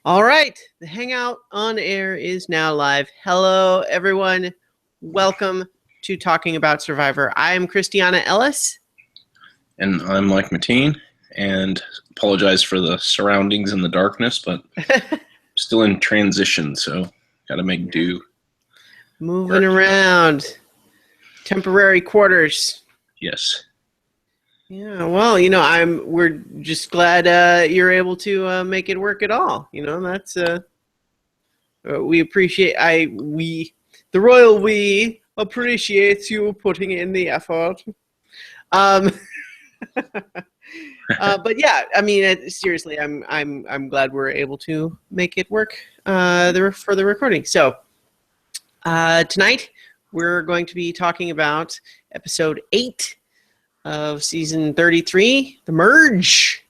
All right, the Hangout on Air is now live. Hello, everyone. Welcome to Talking About Survivor. I am Christiana Ellis. And I'm Mike Mateen, and apologize for the surroundings and the darkness, but still in transition, so got to make do. Moving around. Temporary quarters. Yes. Yeah, well, we're just glad you're able to make it work at all. That's we appreciate the royal we appreciates you putting in the effort. But yeah, I mean, seriously, I'm glad we're able to make it work for the recording. So tonight we're going to be talking about episode 8 of season 33, The Merge.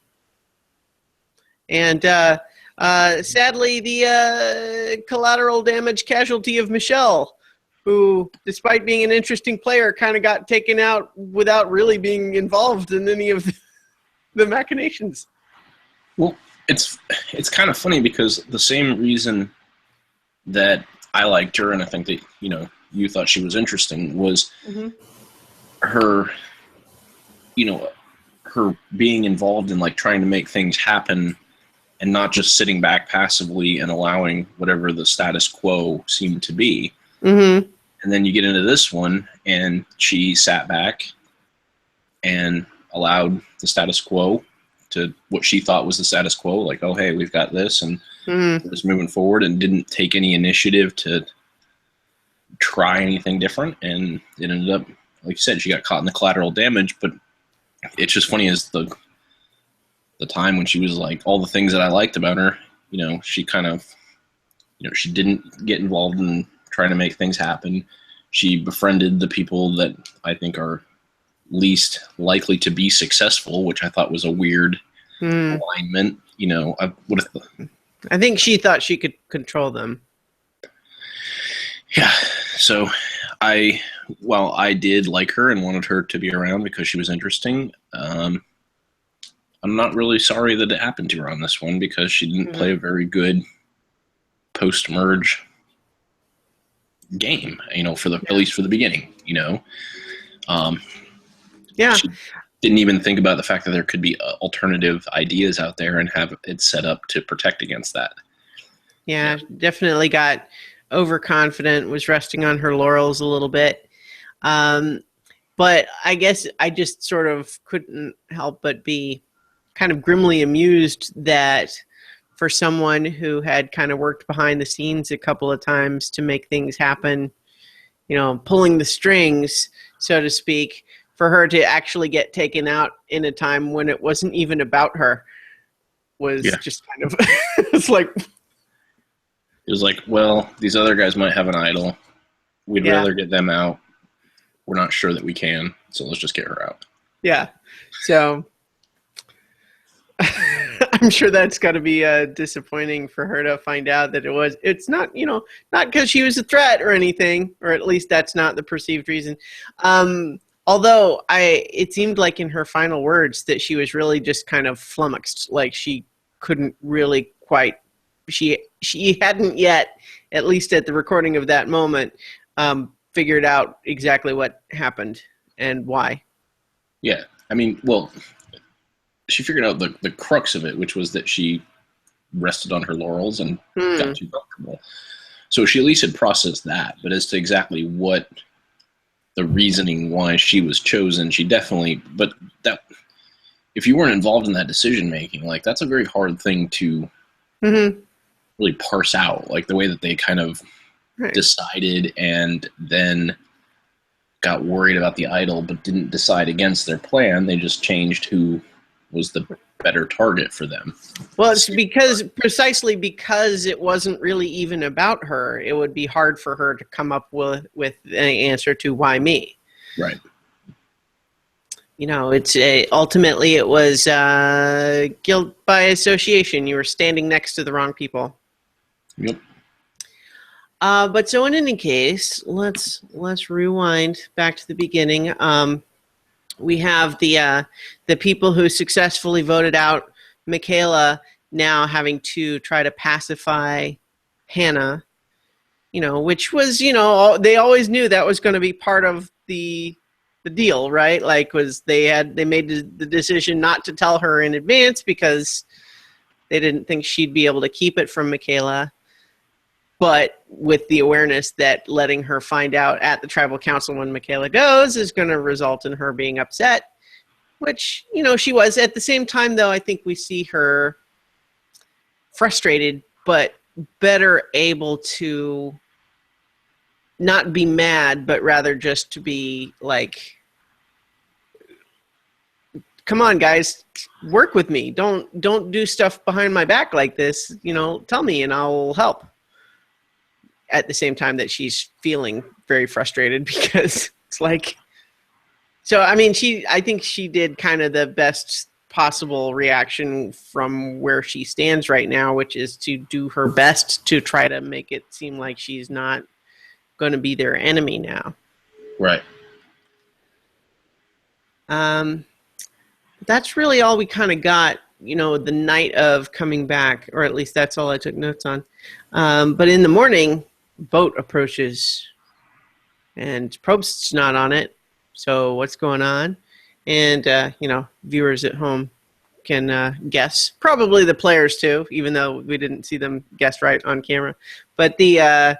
And sadly, the collateral damage casualty of Michelle, who, despite being an interesting player, kind of got taken out without really being involved in any of the machinations. Well, it's kind of funny because the same reason that I liked her, and I think that you thought she was interesting, was her, her being involved in like trying to make things happen, and not just sitting back passively and allowing whatever the status quo seemed to be. Mm-hmm. And then you get into this one, and she sat back and allowed the status quo to what she thought was the status quo, like, oh, hey, we've got this, and we're just moving forward, and didn't take any initiative to try anything different. And it ended up, like you said, she got caught in the collateral damage. But it's just funny as the time when she was like, all the things that I liked about her, she kind of, she didn't get involved in trying to make things happen. She befriended the people that I think are least likely to be successful, which I thought was a weird alignment. I think she thought she could control them. Yeah. So I did like her and wanted her to be around because she was interesting. I'm not really sorry that it happened to her on this one, because she didn't play a very good post-merge game, at least for the beginning, Yeah. She didn't even think about the fact that there could be alternative ideas out there and have it set up to protect against that. Yeah, definitely got overconfident, was resting on her laurels a little bit. But I guess I just sort of couldn't help but be kind of grimly amused that for someone who had kind of worked behind the scenes a couple of times to make things happen, pulling the strings, so to speak, for her to actually get taken out in a time when it wasn't even about her was just kind of, it's like... It was like, well, these other guys might have an idol. We'd rather get them out. We're not sure that we can, so let's just get her out. Yeah. So I'm sure that's got to be disappointing for her to find out that it's not, not because she was a threat or anything, or at least that's not the perceived reason. Although it seemed like in her final words that she was really just kind of flummoxed, like she couldn't really quite, she hadn't yet, at least at the recording of that moment, figured out exactly what happened and why. Yeah. I mean, well, she figured out the crux of it, which was that she rested on her laurels and got too comfortable. So she at least had processed that. But as to exactly what the reasoning why she was chosen, she definitely, but that, if you weren't involved in that decision making, like, that's a very hard thing to really parse out, like the way that they kind of decided and then got worried about the idol but didn't decide against their plan. They just changed who was the better target for them. Well, it's precisely because it wasn't really even about her, it would be hard for her to come up with an answer to why me. Right. It's ultimately it was guilt by association. You were standing next to the wrong people. Yep. But so in any case, let's rewind back to the beginning. We have the people who successfully voted out Michaela now having to try to pacify Hannah, which was, they always knew that was going to be part of the deal, right? Like, they made the decision not to tell her in advance because they didn't think she'd be able to keep it from Michaela, but with the awareness that letting her find out at the tribal council when Michaela goes is going to result in her being upset, which, she was. At the same time, though, I think we see her frustrated, but better able to not be mad, but rather just to be like, come on, guys, work with me. Don't do stuff behind my back like this. Tell me and I'll help. At the same time that she's feeling very frustrated because it's like, so, I mean, I think she did kind of the best possible reaction from where she stands right now, which is to do her best to try to make it seem like she's not going to be their enemy now. Right. That's really all we kind of got, the night of coming back, or at least that's all I took notes on. But in the morning, boat approaches and Probst's not on it. So what's going on? And, viewers at home can guess. Probably the players too, even though we didn't see them guess right on camera. But they are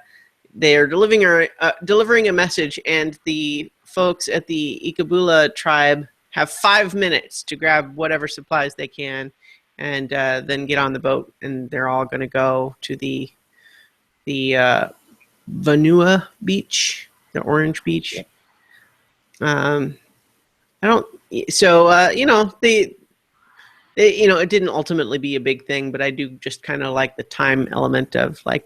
delivering a message, and the folks at the Ikabula tribe have 5 minutes to grab whatever supplies they can and then get on the boat. And they're all going to go to the Vanua Beach, the Orange Beach. It didn't ultimately be a big thing, but I do just kind of like the time element of 5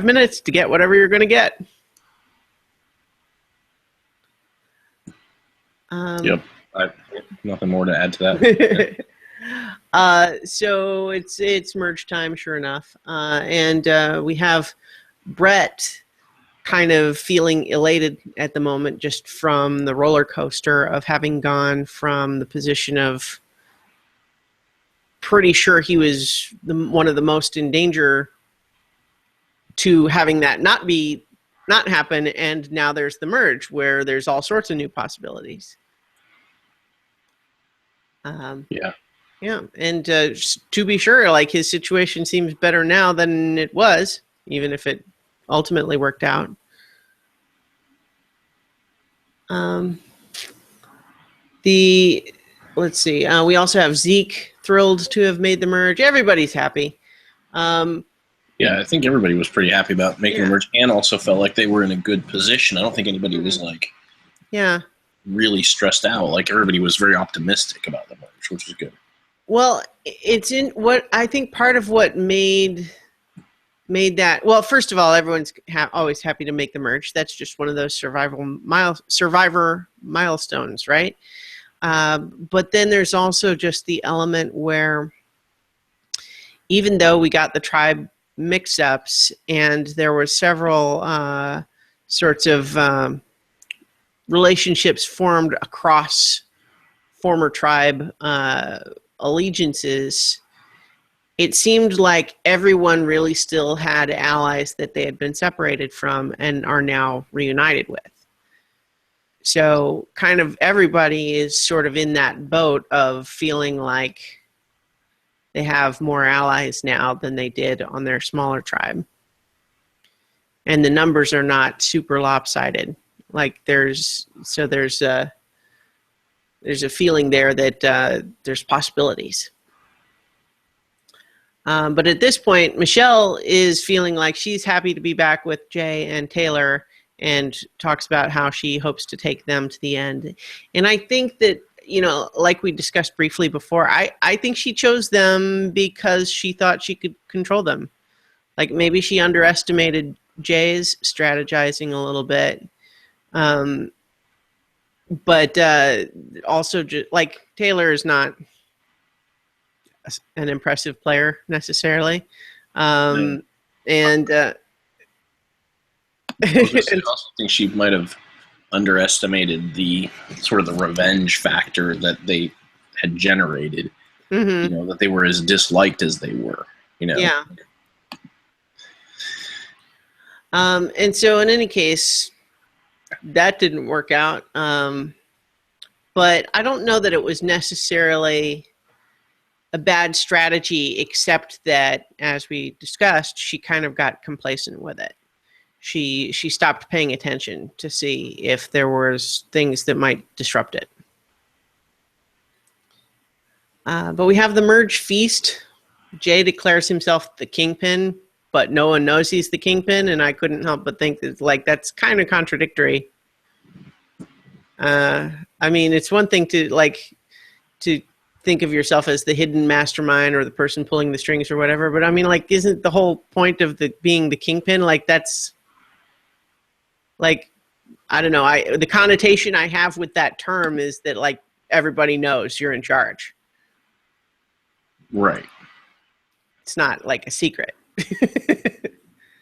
minutes to get whatever you're going to get. Yep. Nothing more to add to that. So it's merge time, sure enough. And we have Brett kind of feeling elated at the moment just from the roller coaster of having gone from the position of pretty sure he was one of the most in danger to having that not happen, and now there's the merge where there's all sorts of new possibilities. Yeah, and to be sure, like, his situation seems better now than it was, even if it ultimately worked out. Let's see. We also have Zeke thrilled to have made the merge. Everybody's happy. Yeah, I think everybody was pretty happy about making the merge, and also felt like they were in a good position. I don't think anybody was really stressed out. Like, everybody was very optimistic about the merge, which was good. Well, it's in what I think part of what made that. Well, first of all, everyone's always happy to make the merge. That's just one of those survivor milestones, right? But then there's also just the element where, even though we got the tribe mix-ups and there were several sorts of relationships formed across former tribe allegiances, it seemed like everyone really still had allies that they had been separated from and are now reunited with. So kind of everybody is sort of in that boat of feeling like they have more allies now than they did on their smaller tribe. And the numbers are not super lopsided. Like, there's a feeling there that there's possibilities. But at this point, Michelle is feeling like she's happy to be back with Jay and Taylor, and talks about how she hopes to take them to the end. And I think that, like we discussed briefly before, I think she chose them because she thought she could control them. Like, maybe she underestimated Jay's strategizing a little bit. But also, like, Taylor is not an impressive player necessarily. And I also think she might have underestimated the sort of the revenge factor that they had generated. Mm-hmm. You know, that they were as disliked as they were. You know. Yeah. And so in any case, that didn't work out. But I don't know that it was necessarily a bad strategy, except that, as we discussed, she kind of got complacent with it. She stopped paying attention to see if there was things that might disrupt it. But we have the merge feast. Jay declares himself the kingpin, but no one knows he's the kingpin, and I couldn't help but think that, like, that's kind of contradictory. I mean, it's one thing to think of yourself as the hidden mastermind or the person pulling the strings or whatever, but I mean, like, isn't the whole point of being the kingpin, like, that's like, I don't know, the connotation I have with that term is that, like, everybody knows you're in charge. Right. It's not like a secret.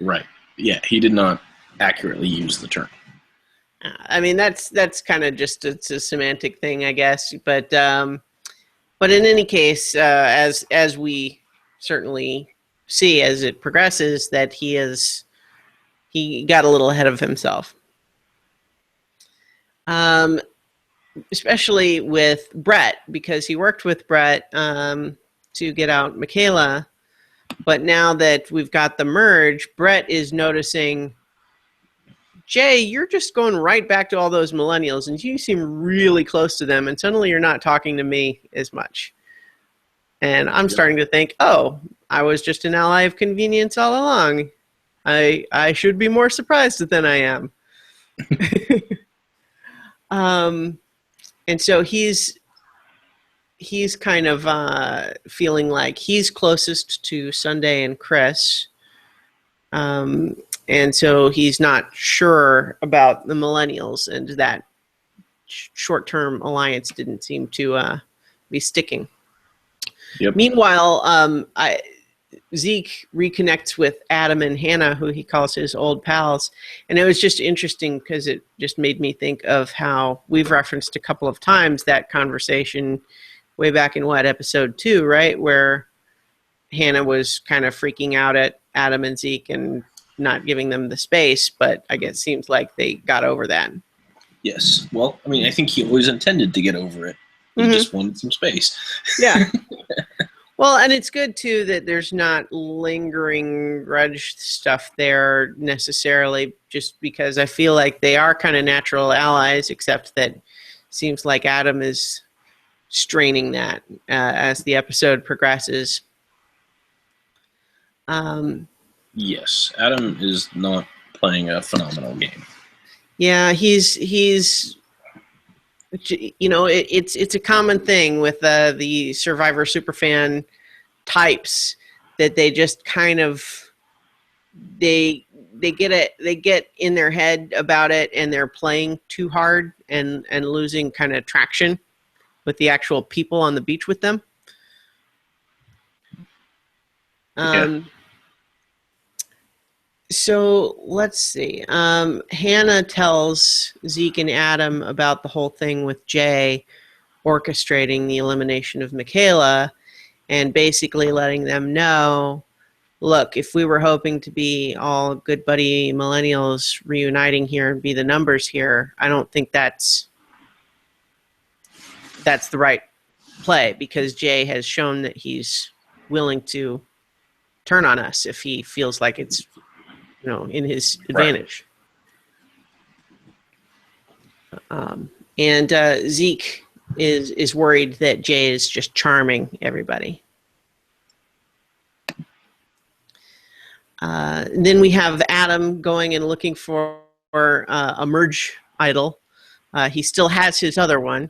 Right. Yeah, he did not accurately use the term. I mean, that's kind of just it's a semantic thing, I guess. But in any case, as we certainly see as it progresses, that he got a little ahead of himself. Especially with Brett, because he worked with Brett to get out Michaela. But now that we've got the merge, Brett is noticing, Jay, you're just going right back to all those millennials, and you seem really close to them, and suddenly you're not talking to me as much. And I'm starting to think, oh, I was just an ally of convenience all along. I should be more surprised than I am. And so he's kind of feeling like he's closest to Sunday and Chris. And so he's not sure about the millennials, and that short-term alliance didn't seem to be sticking. Yep. Meanwhile, Zeke reconnects with Adam and Hannah, who he calls his old pals. And it was just interesting because it just made me think of how we've referenced a couple of times that conversation way back in episode 2, right? Where Hannah was kind of freaking out at Adam and Zeke and not giving them the space, but I guess it seems like they got over that. Yes. Well, I mean, I think he always intended to get over it. He just wanted some space. Yeah. Well, and it's good, too, that there's not lingering grudge stuff there necessarily, just because I feel like they are kind of natural allies, except that it seems like Adam is straining that as the episode progresses. Yes, Adam is not playing a phenomenal game. Yeah, he's you know, it's a common thing with the Survivor superfan types that they just kind of they get in their head about it, and they're playing too hard and losing kind of traction with the actual people on the beach with them. Yeah. So let's see. Hannah tells Zeke and Adam about the whole thing with Jay orchestrating the elimination of Michaela, and basically letting them know, look, if we were hoping to be all good buddy millennials reuniting here and be the numbers here, I don't think that's the right play, because Jay has shown that he's willing to turn on us if he feels like it's, you know, in his advantage. Right. And Zeke is worried that Jay is just charming everybody. Then we have Adam going and looking for a merge idol. He still has his other one.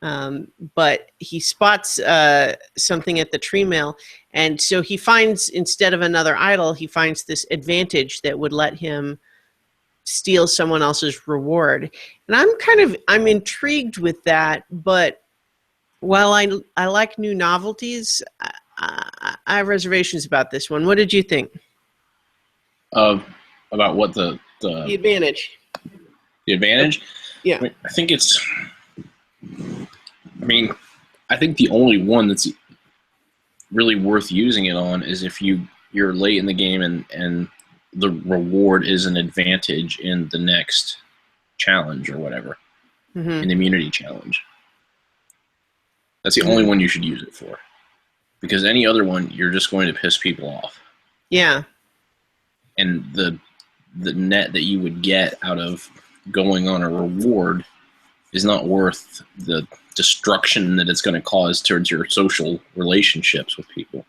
But he spots something at the tree mill, and so he finds, instead of another idol, he finds this advantage that would let him steal someone else's reward. And I'm intrigued with that, but while I like new novelties, I have reservations about this one. What did you think? About what the advantage? The advantage? Yeah. I think it's... I mean, I think the only one that's really worth using it on is if you're late in the game and the reward is an advantage in the next challenge or whatever, an immunity challenge. That's the only one you should use it for. Because any other one, you're just going to piss people off. Yeah. And the net that you would get out of going on a reward is not worth the destruction that it's going to cause towards your social relationships with people.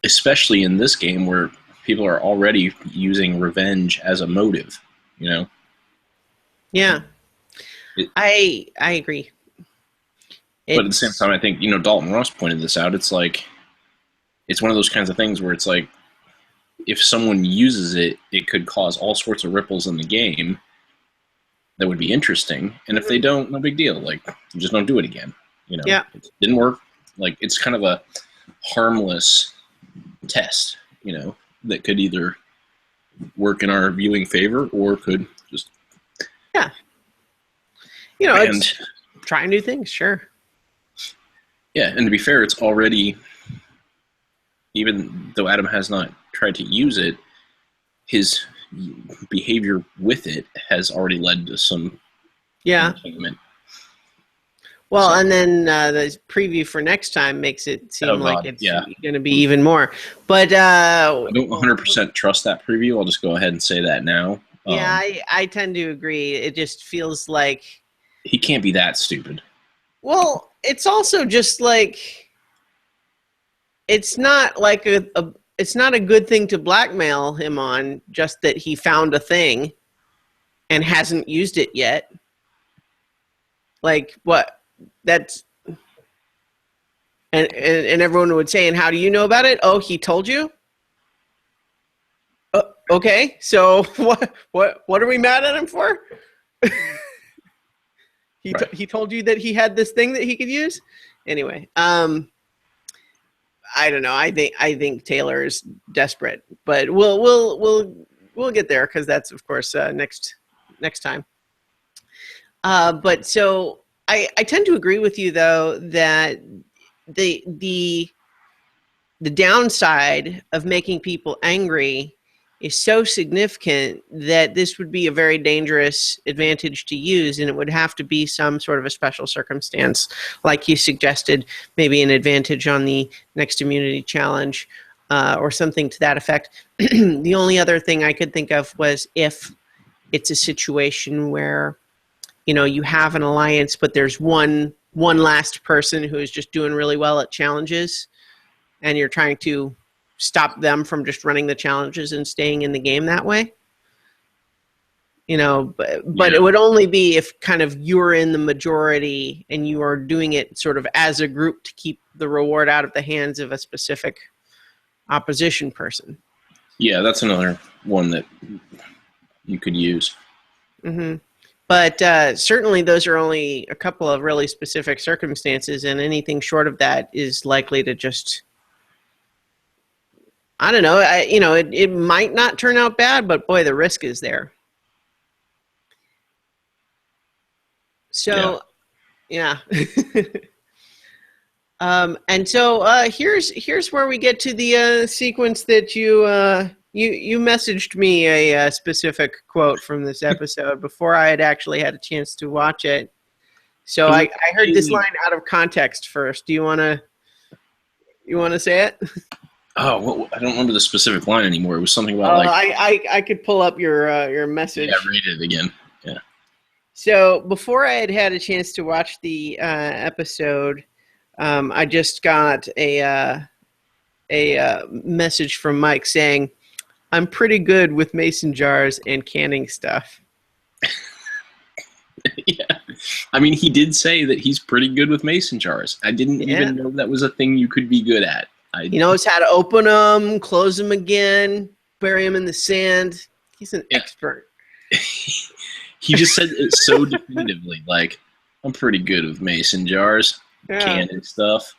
Especially in this game where people are already using revenge as a motive, you know? Yeah. I agree. But at the same time, I think, you know, Dalton Ross pointed this out. It's like, it's one of those kinds of things where it's like, if someone uses it, it could cause all sorts of ripples in the game that would be interesting. And if they don't, no big deal. Like, you just don't do it again. You know, It didn't work. Like, it's kind of a harmless test, you know, that could either work in our viewing favor or could just. Yeah. You know, it's trying new things, sure. Yeah, and to be fair, it's already, even though Adam has not tried to use it, his behavior with it has already led to some entertainment. Well, and then the preview for next time makes it seem like it's going to be even more. But I don't 100% trust that preview. I'll just go ahead and say that now. Yeah, I tend to agree. It just feels like he can't be that stupid. Well, it's also just like it's not like it's not a good thing to blackmail him on, just that he found a thing and hasn't used it yet. Like what? That's and everyone would say, and how do you know about it? Oh, he told you? Okay, so what are we mad at him for? He told you that he had this thing that he could use? Anyway, I don't know. I think Taylor is desperate, but we'll get there because that's of course next time. But so I tend to agree with you though that the downside of making people angry is so significant that this would be a very dangerous advantage to use, and it would have to be some sort of a special circumstance, like you suggested, maybe an advantage on the next immunity challenge or something to that effect. The only other thing I could think of was if it's a situation where, you know, you have an alliance, but there's one last person who is just doing really well at challenges, and you're trying to stop them from just running the challenges and staying in the game that way. You know, but it would only be if kind of you're in the majority and you are doing it sort of as a group to keep the reward out of the hands of a specific opposition person. Yeah, that's another one that you could use. But certainly those are only a couple of really specific circumstances, and anything short of that is likely to just, I don't know, it might not turn out bad, but boy, the risk is there. So, yeah. And so here's where we get to the sequence that you messaged me a specific quote from this episode before I had actually had a chance to watch it. So I heard this line out of context first. Do you want to say it? Oh, well, I don't remember the specific line anymore. It was something about I could pull up your message. Yeah, read it again. Yeah. So before I had a chance to watch the episode, I just got a message from Mike saying, "I'm pretty good with mason jars and canning stuff." Yeah. I mean, he did say that he's pretty good with mason jars. I didn't even know that was a thing you could be good at. He knows how to open them, close them again, bury them in the sand. He's an expert. He just said it so definitively, like, I'm pretty good with mason jars, canning stuff.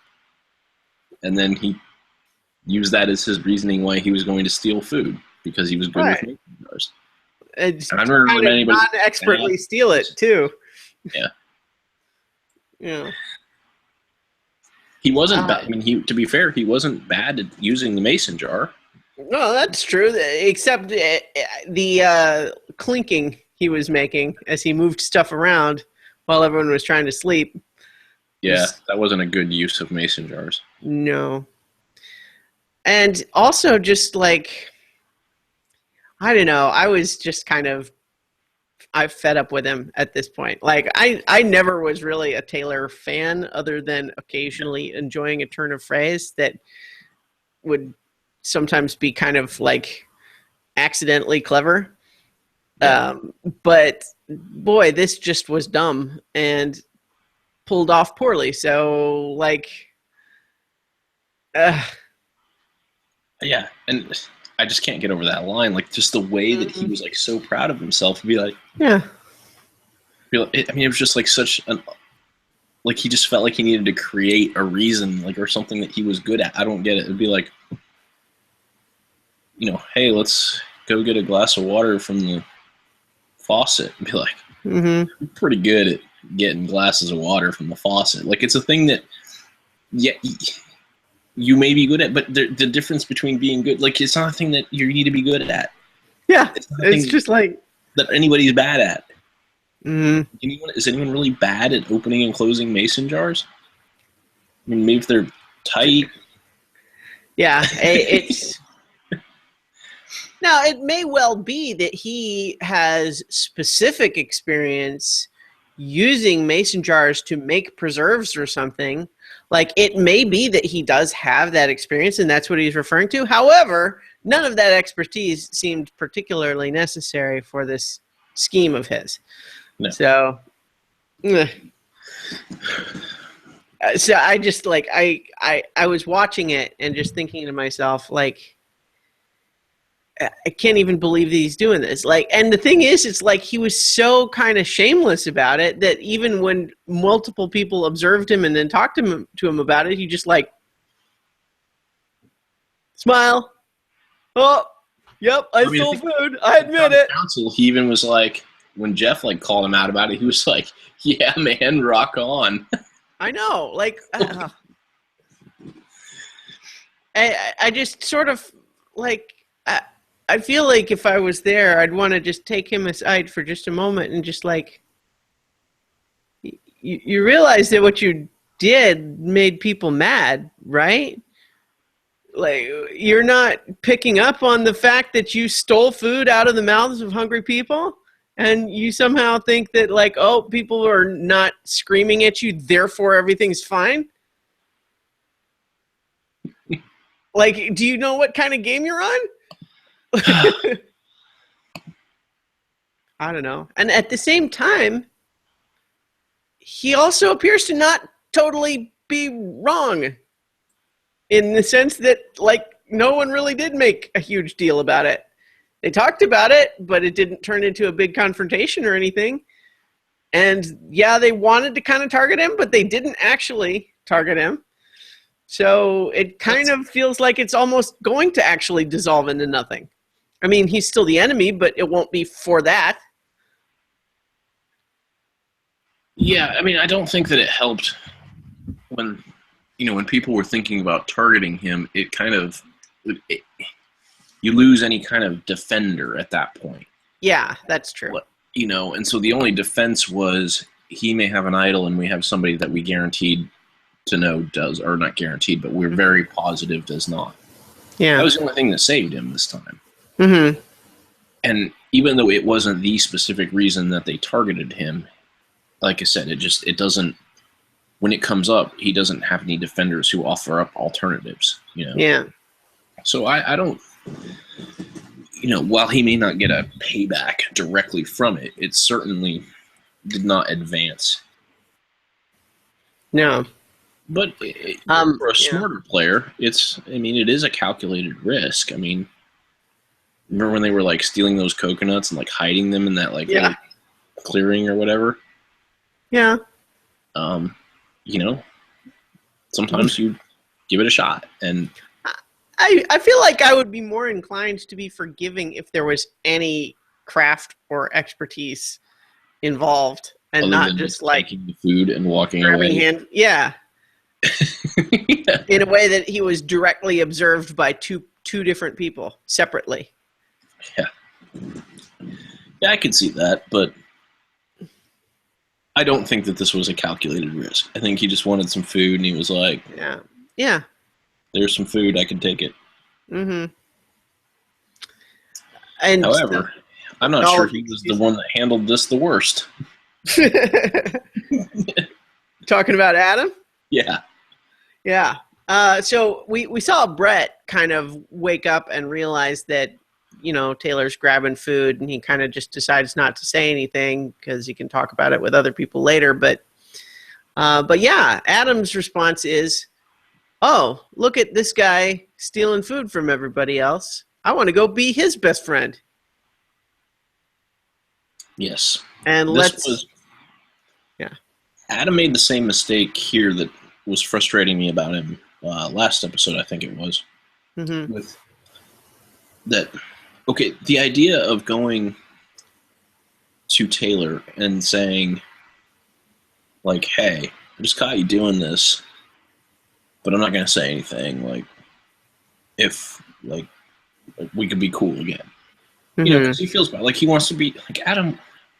And then he used that as his reasoning why he was going to steal food, because he was good with mason jars. And I remember when anybody non-expertly steal it, too. Yeah. Yeah. He wasn't bad. I mean, to be fair, he wasn't bad at using the mason jar. No, that's true. Except the clinking he was making as he moved stuff around while everyone was trying to sleep. Yeah, that wasn't a good use of mason jars. No. And also just like, I don't know, I was just I fed up with him at this point. Like, I never was really a Taylor fan other than occasionally enjoying a turn of phrase that would sometimes be kind of like accidentally clever. Yeah. But boy, this just was dumb and pulled off poorly. So like, yeah, and I just can't get over that line. Like, just the way that he was like so proud of himself. Be like, yeah. I mean, it was just like such an, like he just felt like he needed to create a reason, like, or something that he was good at. I don't get it. It'd be like, you know, hey, let's go get a glass of water from the faucet, and be like, I'm pretty good at getting glasses of water from the faucet. Like, it's a thing that, yeah, you may be good at, but the difference between being good, like, it's not a thing that you need to be good at. Yeah, it's just like that anybody's bad at. Is anyone really bad at opening and closing mason jars? I mean, maybe if they're tight. Yeah, it's now it may well be that he has specific experience using mason jars to make preserves or something. Like, it may be that he does have that experience and that's what he's referring to. However, none of that expertise seemed particularly necessary for this scheme of his. No. So I just like, I was watching it and just thinking to myself, like, I can't even believe that he's doing this. Like, and the thing is, it's like he was so kind of shameless about it that even when multiple people observed him and then talked to him about it, he just like smile. Oh, yep, I stole food. I admit it. Council, he even was like, when Jeff like called him out about it, he was like, "Yeah, man, rock on." I know, like, I just sort of like. I feel like if I was there, I'd want to just take him aside for just a moment and just like, you realize that what you did made people mad, right? Like, you're not picking up on the fact that you stole food out of the mouths of hungry people, and you somehow think that like, oh, people are not screaming at you, therefore everything's fine. Like, do you know what kind of game you're on? I don't know. And at the same time, he also appears to not totally be wrong in the sense that, like, no one really did make a huge deal about it. They talked about it, but it didn't turn into a big confrontation or anything. And yeah, they wanted to kind of target him, but they didn't actually target him. So it kind of feels like it's almost going to actually dissolve into nothing. I mean, he's still the enemy, but it won't be for that. Yeah, I mean, I don't think that it helped when, you know, when people were thinking about targeting him. It kind of, you lose any kind of defender at that point. Yeah, that's true. You know, and so the only defense was he may have an idol and we have somebody that we guaranteed to know does, or not guaranteed, but we're very positive does not. Yeah. That was the only thing that saved him this time. Mm-hmm. And even though it wasn't the specific reason that they targeted him, like I said, it doesn't, when it comes up, he doesn't have any defenders who offer up alternatives, you know? Yeah. So I don't, you know, while he may not get a payback directly from it, it certainly did not advance. No. But for a smarter player, it is a calculated risk. I mean, remember when they were like stealing those coconuts and like hiding them in that like little clearing or whatever? Yeah. You know, sometimes you give it a shot. And I feel like I would be more inclined to be forgiving if there was any craft or expertise involved and not just like taking the food and walking away. Yeah. in a way that he was directly observed by two different people separately. Yeah. Yeah, I could see that, but I don't think that this was a calculated risk. I think he just wanted some food, and he was like, Yeah. There's some food, I can take it. Mm-hmm. And however, I'm not sure he was the one that handled this the worst. Talking about Adam? Yeah. Yeah. So we saw Brett kind of wake up and realize that, Taylor's grabbing food, and he kind of just decides not to say anything because he can talk about it with other people later. But yeah, Adam's response is, "Oh, look at this guy stealing food from everybody else. I want to go be his best friend." Yes. And Adam made the same mistake here that was frustrating me about him last episode, I think it was. Mm-hmm. With that, okay, the idea of going to Taylor and saying, like, hey, I just caught you doing this, but I'm not going to say anything, like, if, like we could be cool again. Mm-hmm. Because he feels bad. Like, he wants to be, like, Adam,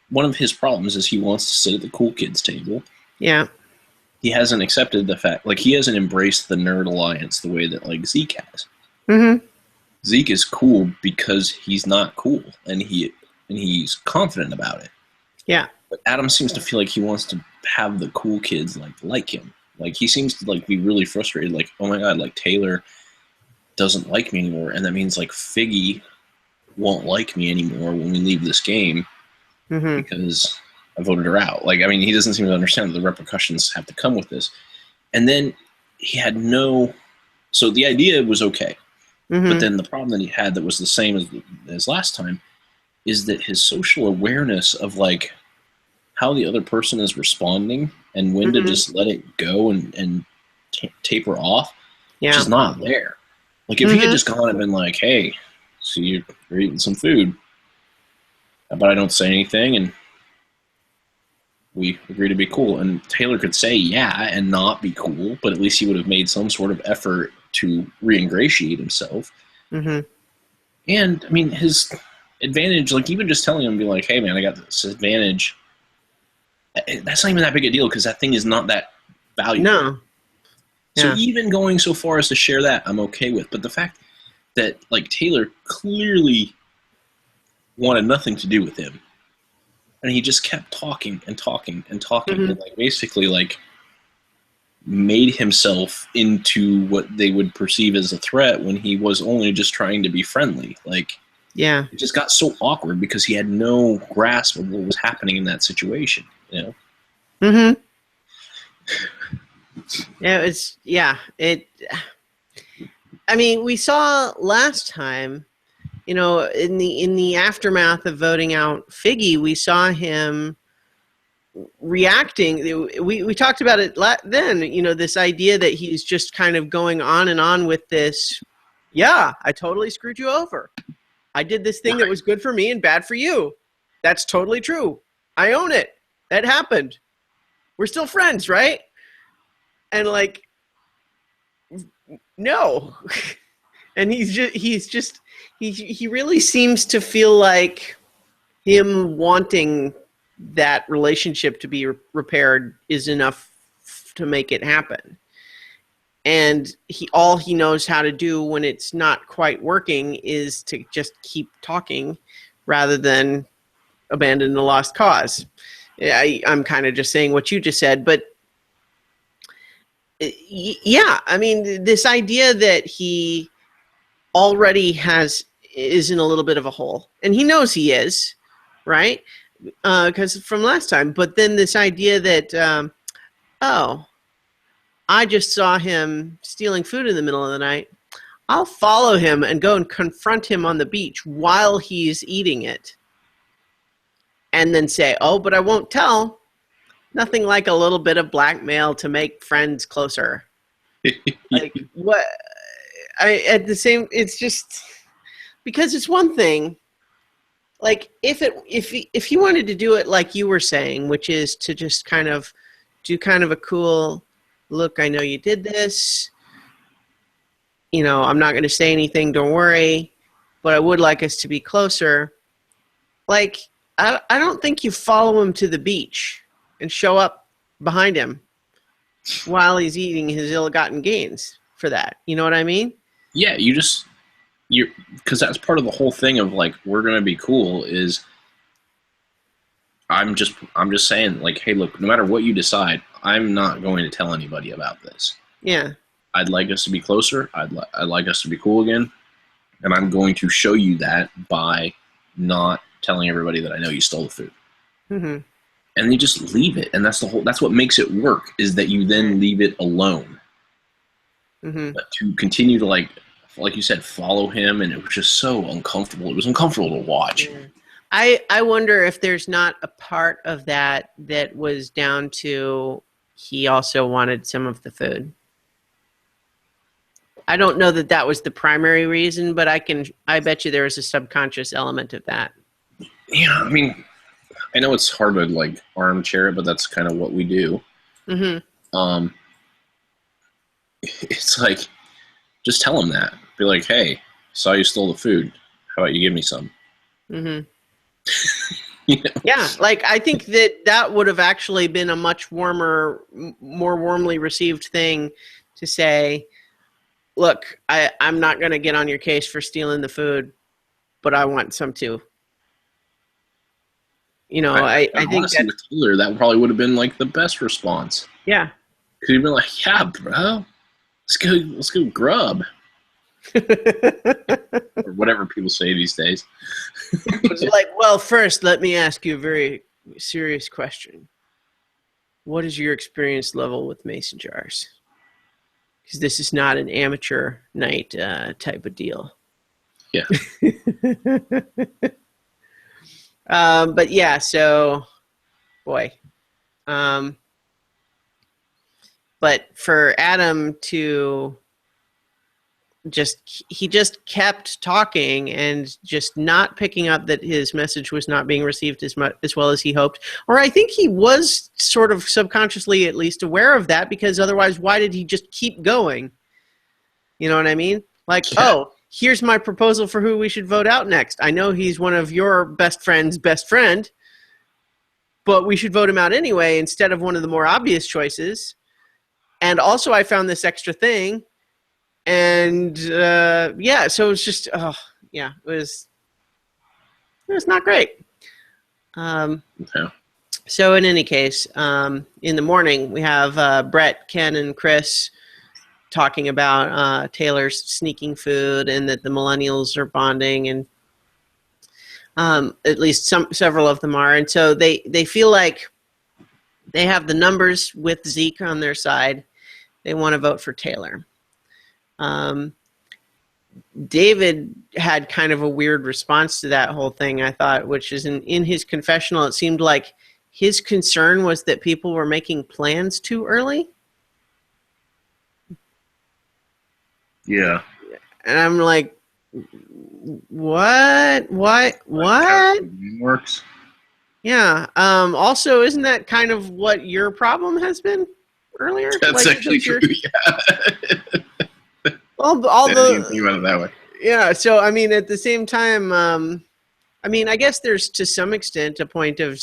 one of his problems is he wants to sit at the cool kids table. Yeah. He hasn't accepted the fact, like, he hasn't embraced the nerd alliance the way that, like, Zeke has. Mm-hmm. Zeke is cool because he's not cool, and he's confident about it. Yeah. But Adam seems to feel like he wants to have the cool kids like him. Like, he seems to, like, be really frustrated, like, oh my god, like, Taylor doesn't like me anymore, and that means, like, Figgy won't like me anymore when we leave this game because I voted her out. Like, I mean, he doesn't seem to understand that the repercussions have to come with this. And then he had so the idea was okay. But then the problem that he had that was the same as last time is that his social awareness of, like, how the other person is responding and when to just let it go and taper off, just not there. Like, if he had just gone and been like, hey, so you're eating some food, but I don't say anything, and we agree to be cool. And Taylor could say yeah and not be cool, but at least he would have made some sort of effort to re-ingratiate himself. Mm-hmm. And, I mean, his advantage, like, even just telling him, be like, hey, man, I got this advantage, that's not even that big a deal because that thing is not that valuable. No. So even going so far as to share that, I'm okay with. But the fact that, like, Taylor clearly wanted nothing to do with him, and he just kept talking and talking and talking, and, like, basically, like, made himself into what they would perceive as a threat when he was only just trying to be friendly. Like, it just got so awkward because he had no grasp of what was happening in that situation, I mean, we saw last time, in the aftermath of voting out Figgy, we saw him reacting. We talked about it then, this idea that he's just kind of going on and on with this, I totally screwed you over. I did this thing that was good for me and bad for you. That's totally true. I own it. That happened. We're still friends, right? And, like, no. And he really seems to feel like him wanting that relationship to be repaired is enough to make it happen. And all he knows how to do when it's not quite working is to just keep talking rather than abandon the lost cause. I'm kind of just saying what you just said, but I mean, this idea that he already is in a little bit of a hole, and he knows he is, right? Because from last time, but then this idea that, I just saw him stealing food in the middle of the night. I'll follow him and go and confront him on the beach while he's eating it. And then say, oh, but I won't tell. Nothing like a little bit of blackmail to make friends closer. Like, what? It's just, because it's one thing, like, if he wanted to do it like you were saying, which is to just kind of do kind of a cool, look, I know you did this. You know, I'm not going to say anything, don't worry, but I would like us to be closer. Like, I don't think you follow him to the beach and show up behind him while he's eating his ill-gotten gains for that. You know what I mean? Yeah, because that's part of the whole thing of like, we're going to be cool is I'm just saying, like, hey, look, no matter what you decide, I'm not going to tell anybody about this. Yeah. I'd like us to be closer. I'd like us to be cool again. And I'm going to show you that by not telling everybody that I know you stole the food. Mm-hmm. And you just leave it. And that's what makes it work, is that you then leave it alone. Mm-hmm. But to continue to, like you said, follow him, and it was just so uncomfortable. It was uncomfortable to watch. Yeah. I wonder if there's not a part of that was down to he also wanted some of the food. I don't know that was the primary reason, but I bet you there was a subconscious element of that. Yeah, I mean, I know it's hard to like armchair it, but that's kind of what we do. Mm-hmm. It's like, just tell him that. Be like, hey, saw you stole the food. How about you give me some? Mm-hmm. You know? Yeah, like I think that would have actually been a much more warmly received thing to say, look, I'm not going to get on your case for stealing the food, but I want some too. You know, I think honestly, with Taylor, that probably would have been like the best response. Yeah. Because you'd be like, yeah, bro, let's go grub. Or whatever people say these days. It's like, well, first, let me ask you a very serious question. What is your experience level with mason jars? Because this is not an amateur night type of deal. Yeah. But yeah, so, boy. But for Adam to he just kept talking and just not picking up that his message was not being received as well as he hoped. Or I think he was sort of subconsciously at least aware of that, because otherwise why did he just keep going? You know what I mean? Like, yeah. Oh, here's my proposal for who we should vote out next. I know he's one of your best friend's best friend, but we should vote him out anyway instead of one of the more obvious choices. And also I found this extra thing. And yeah, so it was just, it was not great. Okay. So in any case, in the morning we have Brett, Ken, and Chris talking about Taylor's sneaking food and that the millennials are bonding, and at least several of them are, and so they feel like they have the numbers with Zeke on their side. They want to vote for Taylor. David had kind of a weird response to that whole thing, I thought, which is in his confessional, it seemed like his concern was that people were making plans too early. Yeah. And I'm like, what? Works. Yeah. Also, isn't that kind of what your problem has been earlier? That's like, actually true, yeah. Well, all the think about it that way. Yeah, so I mean, at the same time, I mean, I guess there's to some extent a point of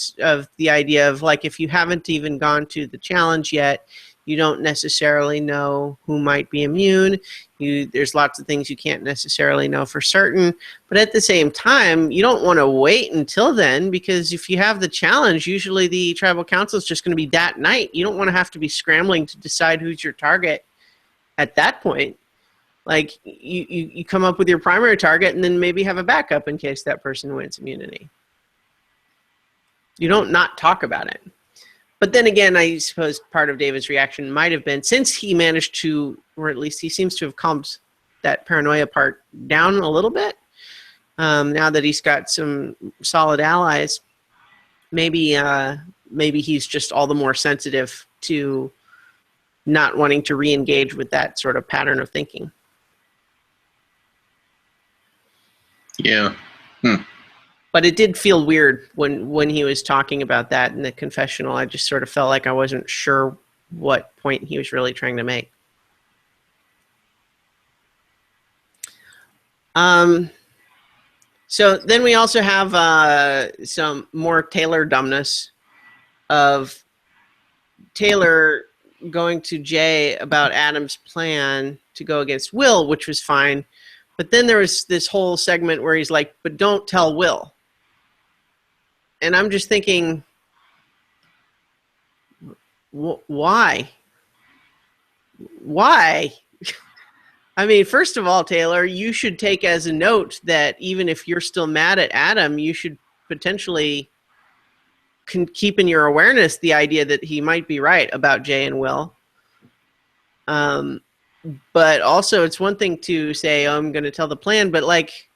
the idea of like, if you haven't even gone to the challenge yet, you don't necessarily know who might be immune. There's lots of things you can't necessarily know for certain. But at the same time, you don't want to wait until then, because if you have the challenge, usually the tribal council is just going to be that night. You don't want to have to be scrambling to decide who's your target at that point. Like, you come up with your primary target and then maybe have a backup in case that person wins immunity. You don't not talk about it. But then again, I suppose part of David's reaction might have been, since he managed to, or at least he seems to have calmed that paranoia part down a little bit, now that he's got some solid allies, maybe he's just all the more sensitive to not wanting to re-engage with that sort of pattern of thinking. Yeah. But it did feel weird when he was talking about that in the confessional. I just sort of felt like I wasn't sure what point he was really trying to make. So then we also have some more Taylor dumbness of Taylor going to Jay about Adam's plan to go against Will, which was fine. But then there was this whole segment where he's like, but don't tell Will. And I'm just thinking, why? Why? I mean, first of all, Taylor, you should take as a note that even if you're still mad at Adam, you should potentially keep in your awareness the idea that he might be right about Jay and Will. But also, it's one thing to say, oh, I'm going to tell the plan, but like,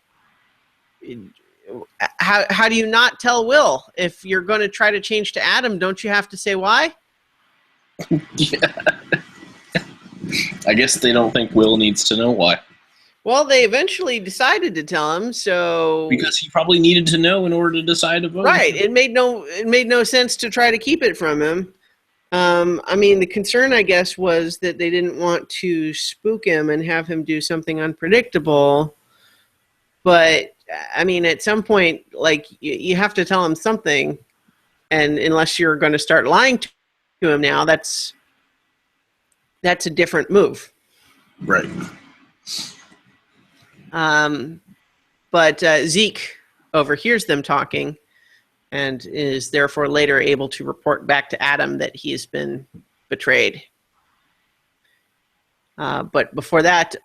how do you not tell Will? If you're going to try to change to Adam, don't you have to say why? Yeah. I guess they don't think Will needs to know why. Well, they eventually decided to tell him, so because he probably needed to know in order to decide to vote. Right. It made no sense to try to keep it from him. I mean, the concern, I guess, was that they didn't want to spook him and have him do something unpredictable. But I mean, at some point, like you have to tell him something, and unless you're going to start lying to him now, that's a different move. Right. But Zeke overhears them talking and is therefore later able to report back to Adam that he has been betrayed. But before that,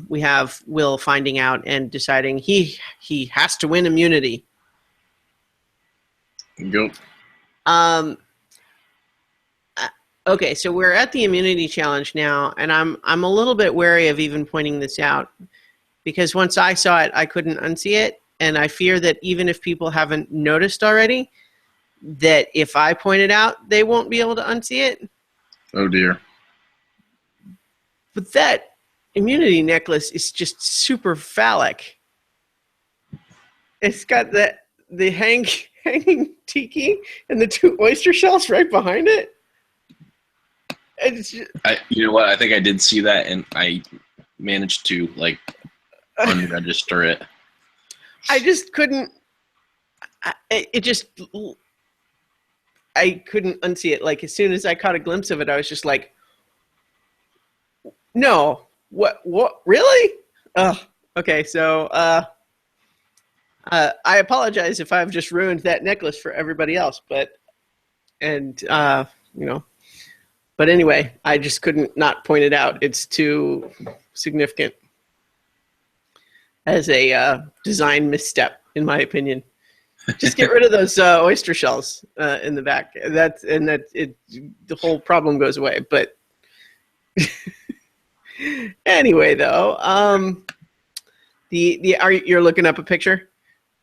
we have Will finding out and deciding he has to win immunity. Yep. Okay, so we're at the immunity challenge now, and I'm a little bit wary of even pointing this out because once I saw it, I couldn't unsee it, and I fear that even if people haven't noticed already, that if I point it out, they won't be able to unsee it. Oh dear. But that immunity necklace is just super phallic. It's got the hanging tiki and the 2 oyster shells right behind it. You know what? I think I did see that, and I managed to unregister it. I just couldn't. I couldn't unsee it. Like as soon as I caught a glimpse of it, I was just like, "No, what? Really? Oh, okay." So, I apologize if I've just ruined that necklace for everybody else, but But anyway, I just couldn't not point it out. It's too significant as a design misstep, in my opinion. Just get rid of those oyster shells in the back. The whole problem goes away. But anyway, though, you're looking up a picture?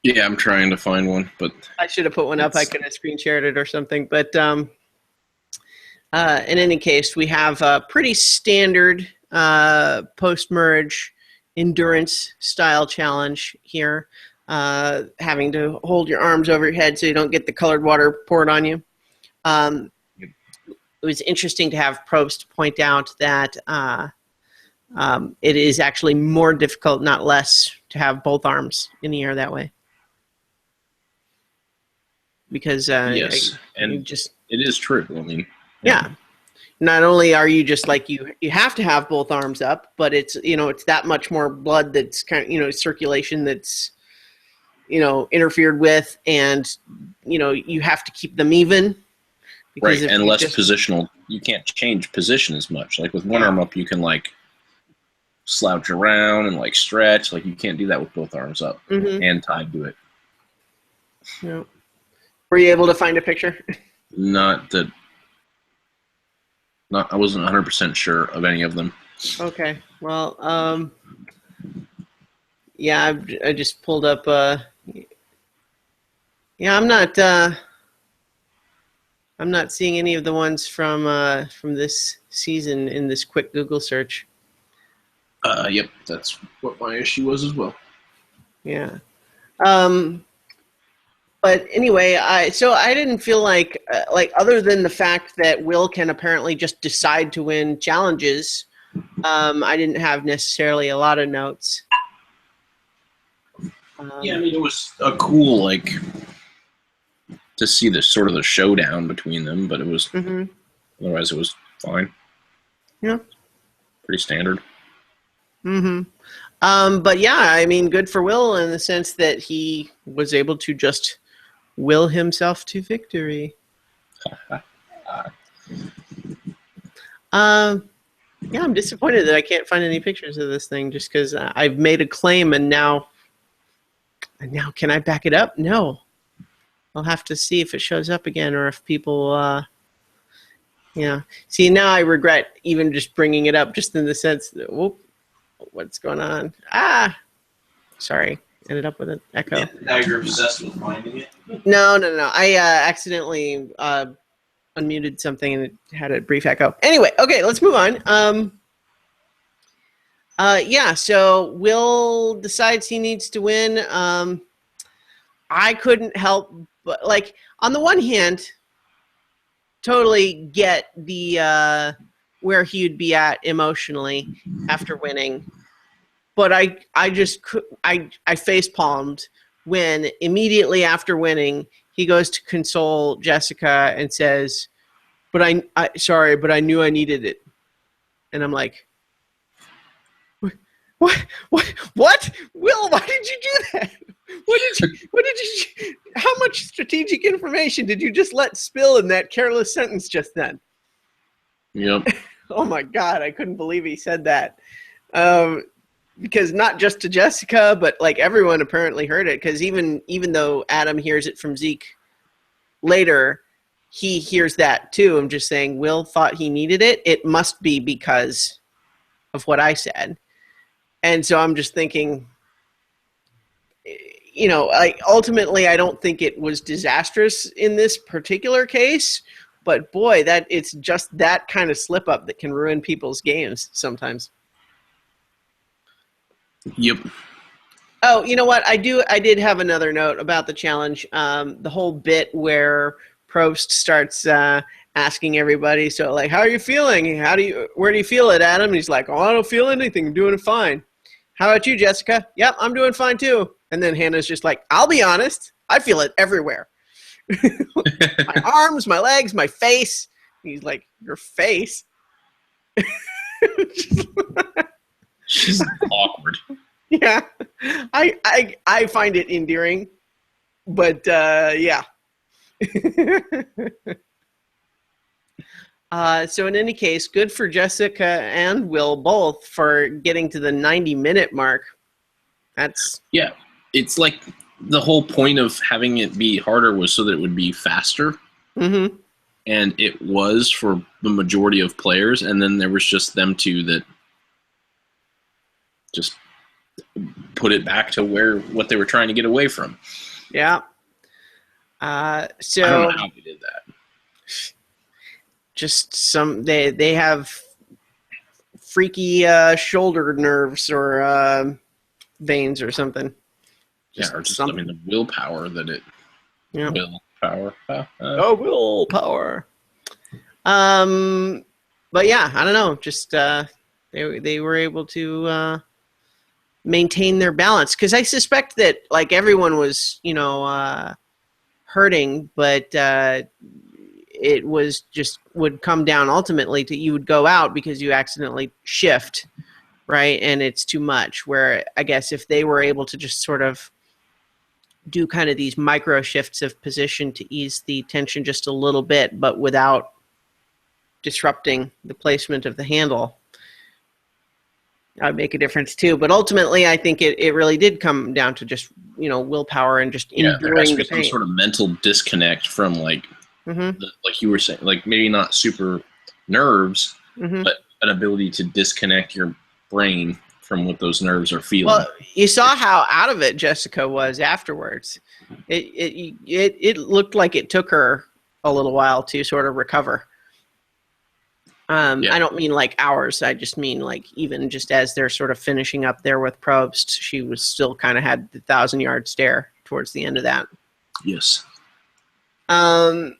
Yeah, I'm trying to find one, but I should have put one up. I could have screen shared it or something, but. In any case, we have a pretty standard post-merge endurance style challenge here, having to hold your arms over your head so you don't get the colored water poured on you. It was interesting to have Probst point out that it is actually more difficult, not less, to have both arms in the air that way. Because yes, and it is true. I mean. Yeah. Not only are you just like you have to have both arms up, but it's it's that much more blood that's kind of circulation that's interfered with, and you have to keep them even. Right, and less positional. You can't change position as much. Like with one arm up, you can slouch around and stretch. Like you can't do that with both arms up and tied to it. Yeah. Were you able to find a picture? I wasn't 100% sure of any of them. Okay. Well, yeah, I just pulled up. Yeah, I'm not seeing any of the ones from this season in this quick Google search. Yep, that's what my issue was as well. Yeah. But anyway, I didn't feel like other than the fact that Will can apparently just decide to win challenges, I didn't have necessarily a lot of notes. Yeah, I mean, it was a cool, like, to see the sort of the showdown between them, but it was, otherwise it was fine. Yeah. Pretty standard. But yeah, I mean, good for Will in the sense that he was able to just will himself to victory. Yeah, I'm disappointed that I can't find any pictures of this thing just because I've made a claim and now can I back it up? No. I'll have to see if it shows up again or if people, yeah. See, now I regret even just bringing it up just in the sense that, whoop, what's going on? Sorry. Ended up with an echo. Now you're obsessed with finding it? No. I accidentally unmuted something and it had a brief echo. Anyway, okay, let's move on. Yeah, so Will decides he needs to win. I couldn't help but, like, on the one hand, totally get the where he would be at emotionally after winning. But I just face palmed when immediately after winning he goes to console Jessica and says, "But I sorry, but I knew I needed it," and I'm like, "What? Will, why did you do that? What did you? How much strategic information did you just let spill in that careless sentence just then?" Yep. Oh my God, I couldn't believe he said that. Because not just to Jessica, but like everyone apparently heard it. Because even though Adam hears it from Zeke later, he hears that too. I'm just saying, Will thought he needed it. It must be because of what I said. And so I'm just thinking, like ultimately, I don't think it was disastrous in this particular case. But boy, that it's just that kind of slip up that can ruin people's games sometimes. Yep. Oh, you know what? I did have another note about the challenge. The whole bit where Probst starts asking everybody, so like, how are you feeling? Where do you feel it, Adam? And he's like, oh, I don't feel anything. I'm doing fine. How about you, Jessica? Yep, I'm doing fine too. And then Hannah's just like, I'll be honest. I feel it everywhere. My arms, my legs, my face. He's like, your face? She's awkward. Yeah, I find it endearing, but yeah. So in any case, good for Jessica and Will both for getting to the 90-minute mark. Yeah. It's like the whole point of having it be harder was so that it would be faster. Mm-hmm. And it was for the majority of players, and then there was just them two that just put it back to what they were trying to get away from. Yeah. So I don't know how they did that. Just they have freaky shoulder nerves or veins or something. Or just something. I mean, the willpower that it. Yeah. Willpower. Willpower. But yeah, I don't know. Just they were able to maintain their balance, because I suspect that like everyone was hurting, but it was just would come down ultimately to you would go out because you accidentally shift, right? And it's too much, where I guess if they were able to just sort of do kind of these micro shifts of position to ease the tension just a little bit, but without disrupting the placement of the handle, that would make a difference too. But ultimately, I think it really did come down to just, willpower and just enduring the pain. Some sort of mental disconnect from like you were saying, like maybe not super nerves, but an ability to disconnect your brain from what those nerves are feeling. Well, you saw how out of it Jessica was afterwards. It looked like it took her a little while to sort of recover. I don't mean like hours. I just mean like even just as they're sort of finishing up there with Probst, she was still kind of had the 1,000-yard stare towards the end of that. Yes. So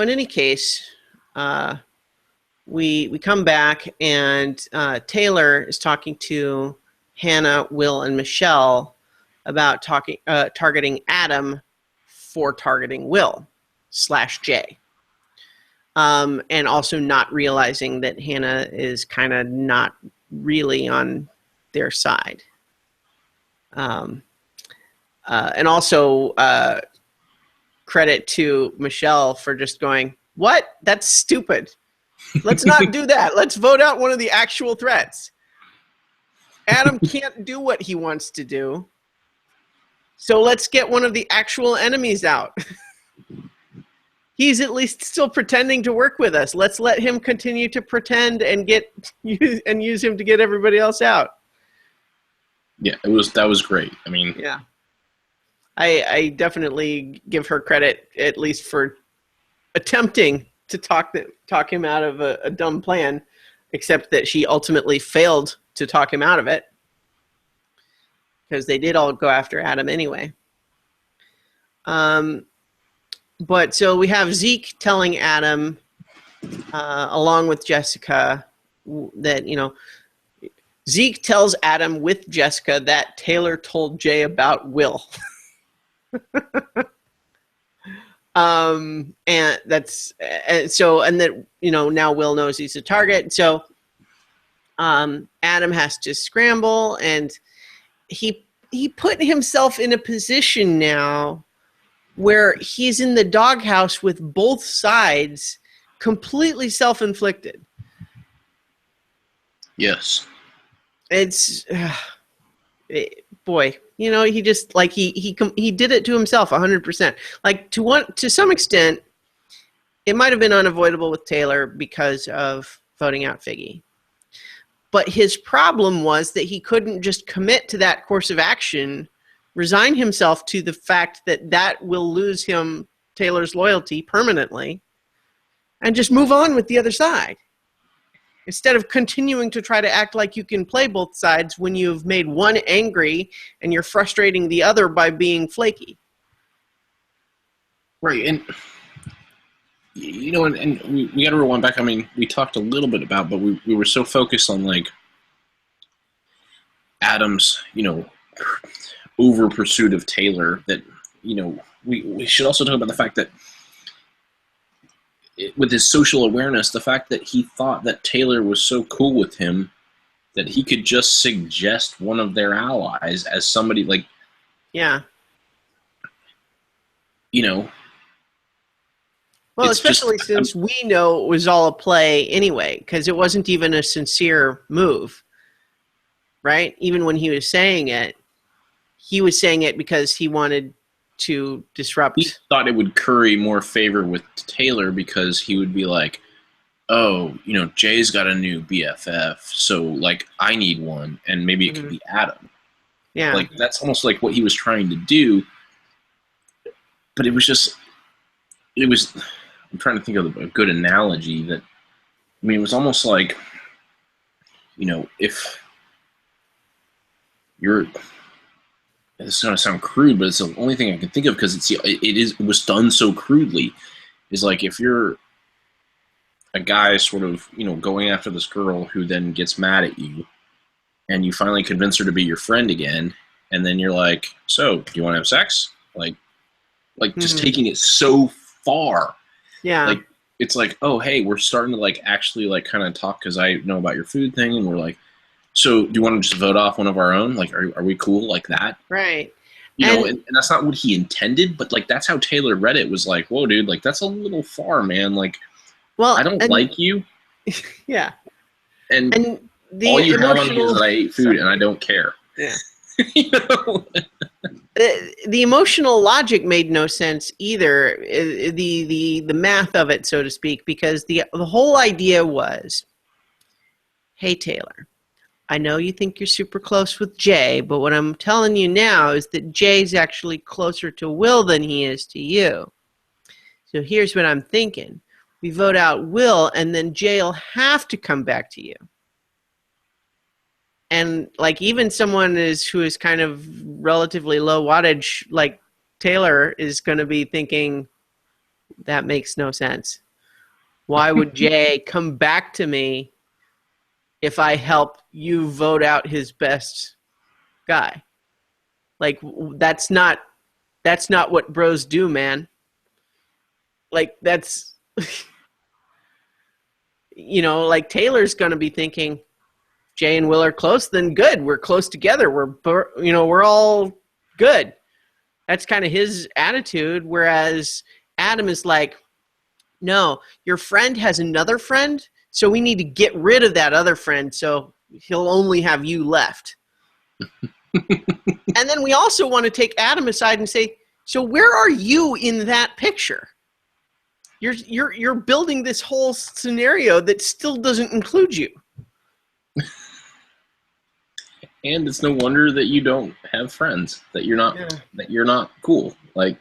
in any case, we come back, and Taylor is talking to Hannah, Will, and Michelle about targeting Adam for targeting Will / Jay. And also not realizing that Hannah is kind of not really on their side. And also credit to Michelle for just going, "What? That's stupid. Let's not do that. Let's vote out one of the actual threats. Adam can't do what he wants to do. So let's get one of the actual enemies out. He's at least still pretending to work with us. Let's let him continue to pretend and use him to get everybody else out." Yeah, that was great. I mean, yeah, I definitely give her credit, at least for attempting to talk him out of a dumb plan, except that she ultimately failed to talk him out of it, because they did all go after Adam anyway. But so we have Zeke telling Adam, along with Jessica, that, Zeke tells Adam with Jessica that Taylor told Jay about Will. And that's so, and that, now Will knows he's a target. So Adam has to scramble, and he put himself in a position now where he's in the doghouse with both sides, completely self-inflicted. Yes. It's boy, he just he did it to himself 100%. Like to some extent, it might have been unavoidable with Taylor because of voting out Figgy. But his problem was that he couldn't just commit to that course of action, resign himself to the fact that will lose him Taylor's loyalty permanently, and just move on with the other side. Instead of continuing to try to act like you can play both sides when you've made one angry and you're frustrating the other by being flaky. Right, and and we got to rewind back. I mean, we talked a little bit about, but we were so focused on like Adam's, over pursuit of Taylor that, we should also talk about the fact that with his social awareness, the fact that he thought that Taylor was so cool with him that he could just suggest one of their allies as somebody like, yeah, well, especially since we know it was all a play anyway, because it wasn't even a sincere move, right? Even when he was saying it, he was saying it because he wanted to disrupt. He thought it would curry more favor with Taylor because he would be like, "Oh, Jay's got a new BFF, so like I need one, and maybe it could be Adam." Yeah, like that's almost like what he was trying to do. But it was. I'm trying to think of a good analogy that. I mean, it was almost like, if you're. It's going to sound crude, but it's the only thing I can think of because it was done so crudely. Is like if you're a guy sort of, going after this girl who then gets mad at you, and you finally convince her to be your friend again, and then you're like, "So, do you want to have sex?" Like just taking it so far. Yeah. Like it's like, "Oh, hey, we're starting to like actually like kind of talk because I know about your food thing," and we're like, "So, do you want to just vote off one of our own? Like, are we cool like that?" Right. And that's not what he intended, but like that's how Taylor read it. Was like, "Whoa, dude! Like that's a little far, man. Like, I don't like you." Yeah. And the all you have on me is that I ate food and I don't care. Yeah. The emotional logic made no sense either. The math of it, so to speak, because the whole idea was, "Hey, Taylor, I know you think you're super close with Jay, but what I'm telling you now is that Jay's actually closer to Will than he is to you. So here's what I'm thinking. We vote out Will, and then Jay'll have to come back to you." And like even someone who is kind of relatively low wattage, like Taylor is going to be thinking, that makes no sense. Why would Jay come back to me if I help you vote out his best guy? Like, that's not what bros do, man. Like, that's, like Taylor's going to be thinking, Jay and Will are close, then good. We're close together. We're all good. That's kind of his attitude. Whereas Adam is like, no, your friend has another friend, so we need to get rid of that other friend so he'll only have you left. And then we also want to take Adam aside and say, so where are you in that picture? You're building this whole scenario that still doesn't include you. And it's no wonder that you don't have friends, that you're not cool. Like,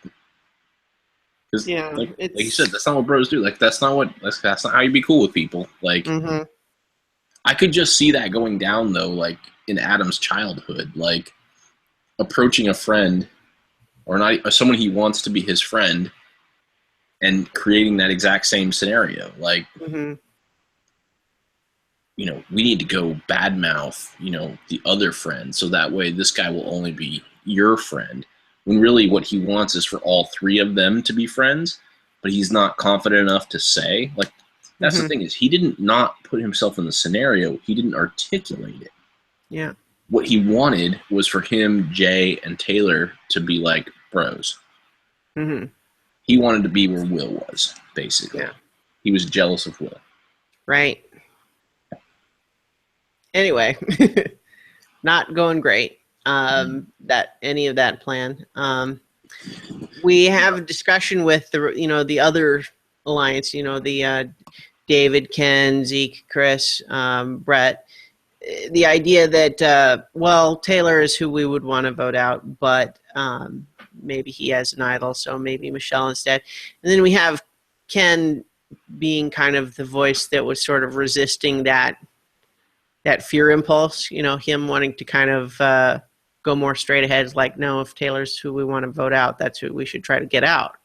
because like you said, that's not what bros do. Like, that's not how you be cool with people. Like, I could just see that going down though, like in Adam's childhood, like approaching a friend or someone he wants to be his friend and creating that exact same scenario. Like, we need to go badmouth, the other friend, so that way this guy will only be your friend. When really what he wants is for all three of them to be friends, but he's not confident enough to say. Like, that's the thing, is he didn't not put himself in the scenario. He didn't articulate it. Yeah. What he wanted was for him, Jay, and Taylor to be like bros. He wanted to be where Will was, basically. Yeah. He was jealous of Will. Right. Anyway, not going great. Any of that plan. We have a discussion with the other alliance. The David, Ken, Zeke, Chris, Brett. The idea that Taylor is who we would want to vote out, but maybe he has an idol, so maybe Michelle instead. And then we have Ken being kind of the voice that was sort of resisting that fear impulse, him wanting to kind of go more straight ahead. It's like, no, if Taylor's who we want to vote out, that's who we should try to get out.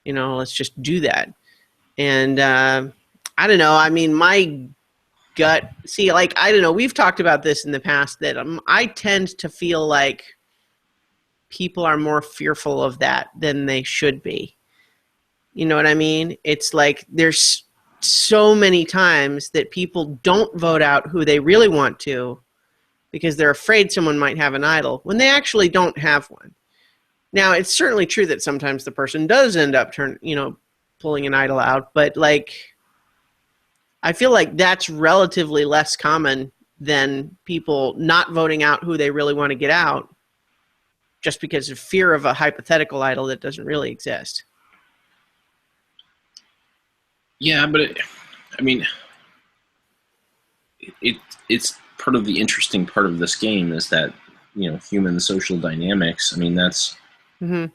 Let's just do that. And I don't know. I mean, my gut, I don't know. We've talked about this in the past that I tend to feel like people are more fearful of that than they should be. You know what I mean? It's like there's so many times that people don't vote out who they really want to because they're afraid someone might have an idol when they actually don't have one. Now, it's certainly true that sometimes the person does end up pulling an idol out, but I feel like that's relatively less common than people not voting out who they really want to get out just because of fear of a hypothetical idol that doesn't really exist. Yeah, but it's part of the interesting part of this game is that, human social dynamics. I mean, that's, I'm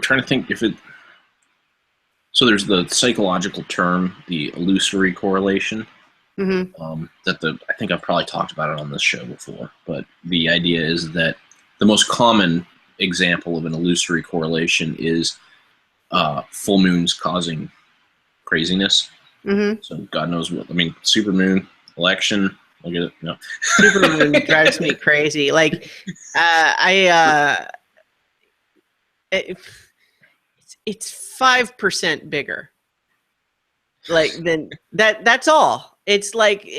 trying to think so there's the psychological term, the illusory correlation, I think I've probably talked about it on this show before, but the idea is that the most common example of an illusory correlation is full moons causing craziness. So God knows what. I mean, supermoon, election. Look at it. No. Supermoon drives me crazy. Like, it's 5% bigger. Like then that's all. It's like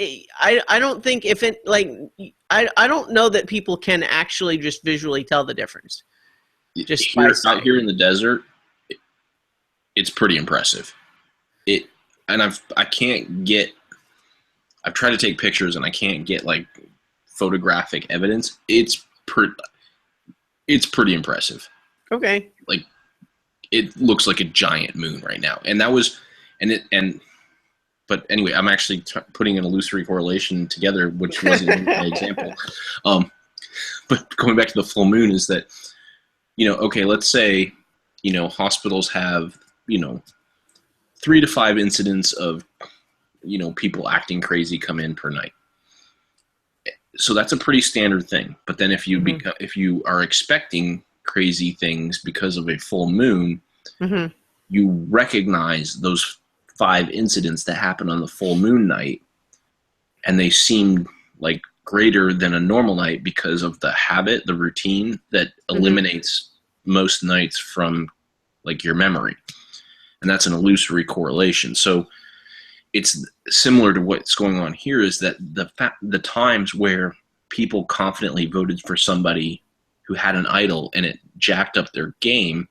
I don't think if it I don't know that people can actually just visually tell the difference. Just out here in the desert, it's pretty impressive. I've tried to take pictures and I can't get photographic evidence. It's pretty impressive. Okay. It looks like a giant moon right now, but anyway, I'm actually putting an illusory correlation together, which wasn't my example. But going back to the full moon is that, okay, let's say, hospitals have, 3 to 5 incidents of, people acting crazy come in per night. So that's a pretty standard thing. But then if you if you are expecting crazy things because of a full moon, Mm-hmm. you recognize those 5 incidents that happened on the full moon night, and they seem like greater than a normal night because of the habit, the routine that eliminates most nights from like your memory. And that's an illusory correlation. So it's similar to what's going on here, is that the times where people confidently voted for somebody who had an idol and it jacked up their game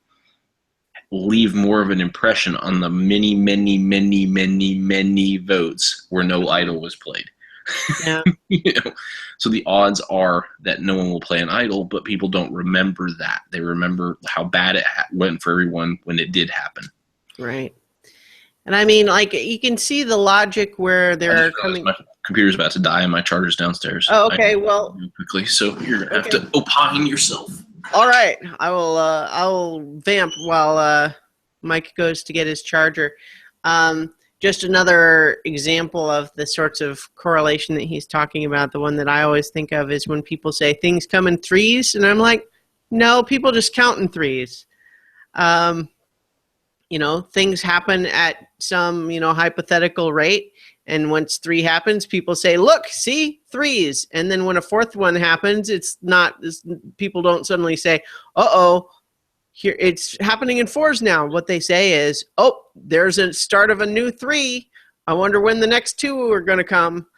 leave more of an impression on the many votes where no idol was played. Yeah. You know? So the odds are that no one will play an idol, but people don't remember that. They remember how bad it went for everyone when it did happen. Right. And I mean, like, you can see the logic where they're coming. My computer's about to die and my charger's downstairs. Oh, okay. Well, quickly, so you're gonna have to opine yourself. All right. I will vamp while Mike goes to get his charger. Just another example of the sorts of correlation that he's talking about. The one that I always think of is when people say things come in threes, and I'm like, no, people just count in threes. You know, things happen at some, hypothetical rate. And once 3 happens, people say, look, see, 3s. And then when a 4th one happens, people don't suddenly say, uh-oh, here it's happening in 4s now. What they say is, oh, there's a start of a new 3. I wonder when the next 2 are going to come.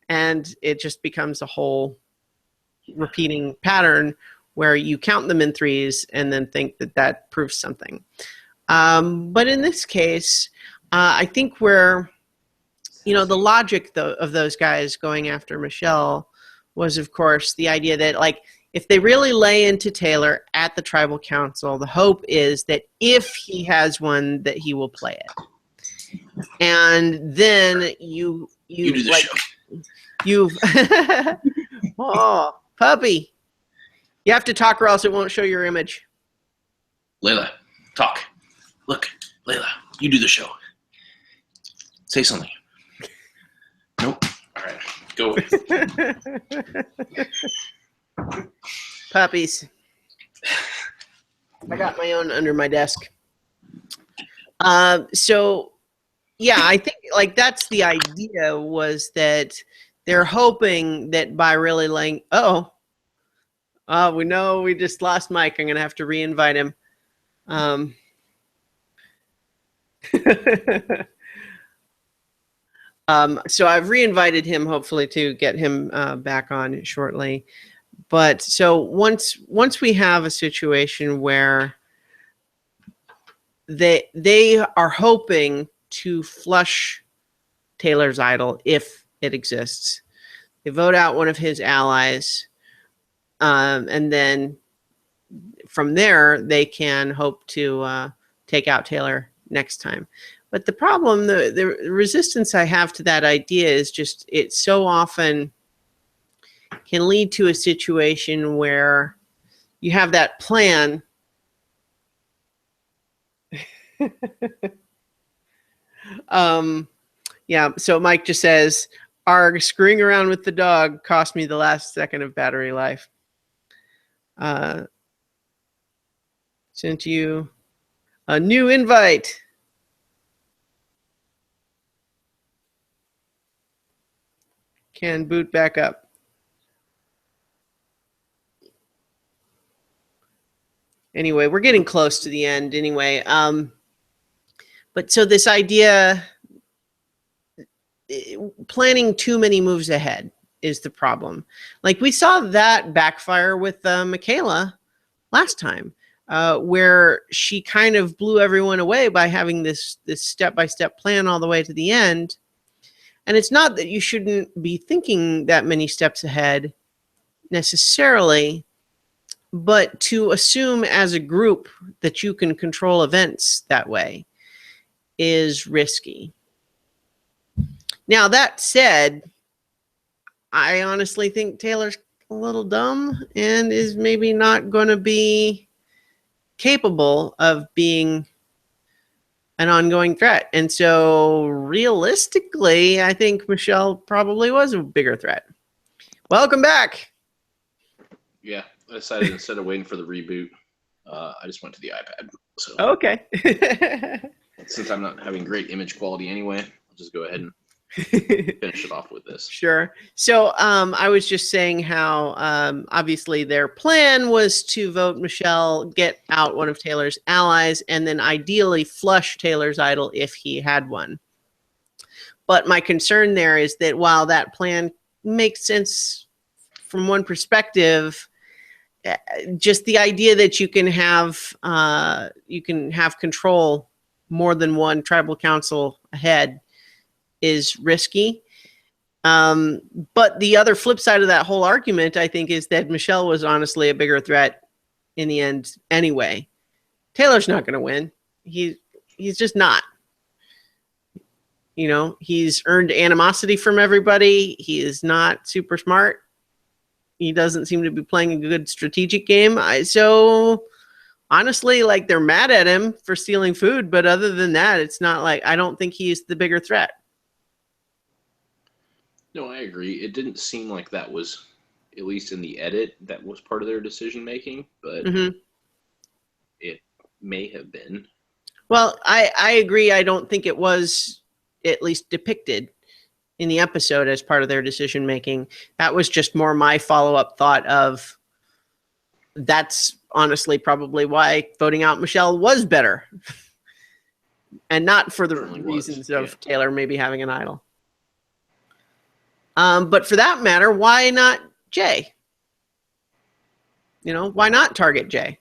And it just becomes a whole repeating pattern where you count them in 3s and then think that proves something. But in this case, I think where, the logic of those guys going after Michelle was, of course, the idea that, like, if they really lay into Taylor at the tribal council, the hope is that if he has one, that he will play it. And then you do the like, show. You've, oh, puppy. You have to talk or else it won't show your image. Layla, talk. Look, Layla, you do the show. Say something. Nope. All right, go away. Puppies. I got my own under my desk. So, yeah, I think like that's the idea, was that they're hoping that by really laying. We know we just lost Mike. I'm gonna have to re-invite him. So I've re-invited him, hopefully to get him back on shortly. But so once we have a situation where they are hoping to flush Taylor's idol if it exists, they vote out one of his allies, and then from there they can hope to take out Taylor next time. But the problem, the resistance I have to that idea is just it so often can lead to a situation where you have that plan. Yeah, so Mike just says, "Arg, screwing around with the dog cost me the last second of battery life." Sent you a new invite. Can boot back up. Anyway, we're getting close to the end anyway. But so this idea, planning too many moves ahead is the problem. Like we saw that backfire with Michaela last time, where she kind of blew everyone away by having this step-by-step plan all the way to the end. And it's not that you shouldn't be thinking that many steps ahead necessarily, but to assume as a group that you can control events that way is risky. Now, that said, I honestly think Taylor's a little dumb and is maybe not going to be capable of being an ongoing threat. And so realistically, I think Michelle probably was a bigger threat. Welcome back. Yeah, I decided instead of waiting for the reboot, I just went to the iPad. So Okay. since I'm not having great image quality anyway, I'll just go ahead and finish it off with this. Sure. So I was just saying how obviously their plan was to vote Michelle, get out one of Taylor's allies, and then ideally flush Taylor's idol if he had one. But my concern there is that while that plan makes sense from one perspective, just the idea that you can have control more than one tribal council ahead is risky. But the other flip side of that whole argument, I think, is that Michelle was honestly a bigger threat in the end anyway. Taylor's not going to win. He's just not. You know, he's earned animosity from everybody. He is not super smart. He doesn't seem to be playing a good strategic game. So honestly, like, they're mad at him for stealing food, but other than that, it's not like, I don't think he's the bigger threat. No, I agree. It didn't seem like that was, at least in the edit, that was part of their decision making, but it may have been. Well, I agree. I don't think it was at least depicted in the episode as part of their decision making. That was just more my follow-up thought of, that's honestly probably why voting out Michelle was better. And not for the reasons of Taylor maybe having an idol. But for that matter, why not Jay? You know, why not target Jay?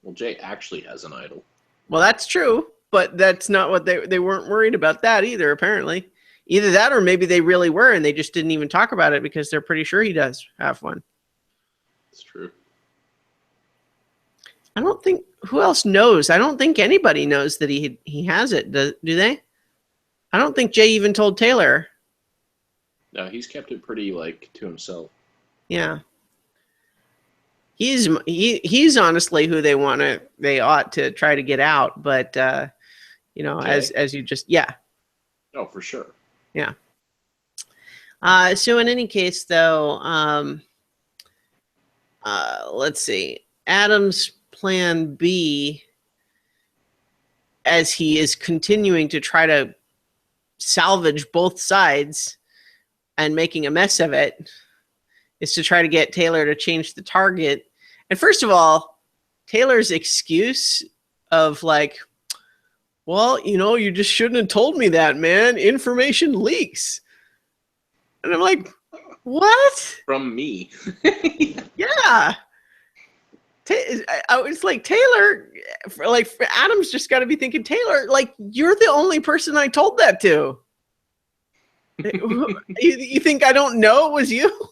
Well, Jay actually has an idol. Well, that's true, but that's not what they weren't worried about that either, apparently. Either that or maybe they really were and they just didn't even talk about it because they're pretty sure he does have one. It's true. I don't think, who else knows? I don't think anybody knows that he has it. Do they? I don't think Jay even told Taylor. No, he's kept it pretty, like, to himself. Yeah. He's honestly who they ought to try to get out, but you know, Jay? as you just, yeah. Oh, for sure. Yeah. So in any case, though, let's see. Adam's plan B, as he is continuing to try to salvage both sides and making a mess of it, is to try to get Taylor to change the target. And first of all, Taylor's excuse of like, well, you know, you just shouldn't have told me that, man. Information leaks. And I'm like, what? From me. Yeah. I was like, Taylor, like, Adam's just got to be thinking, Taylor, like, you're the only person I told that to. You think I don't know it was you?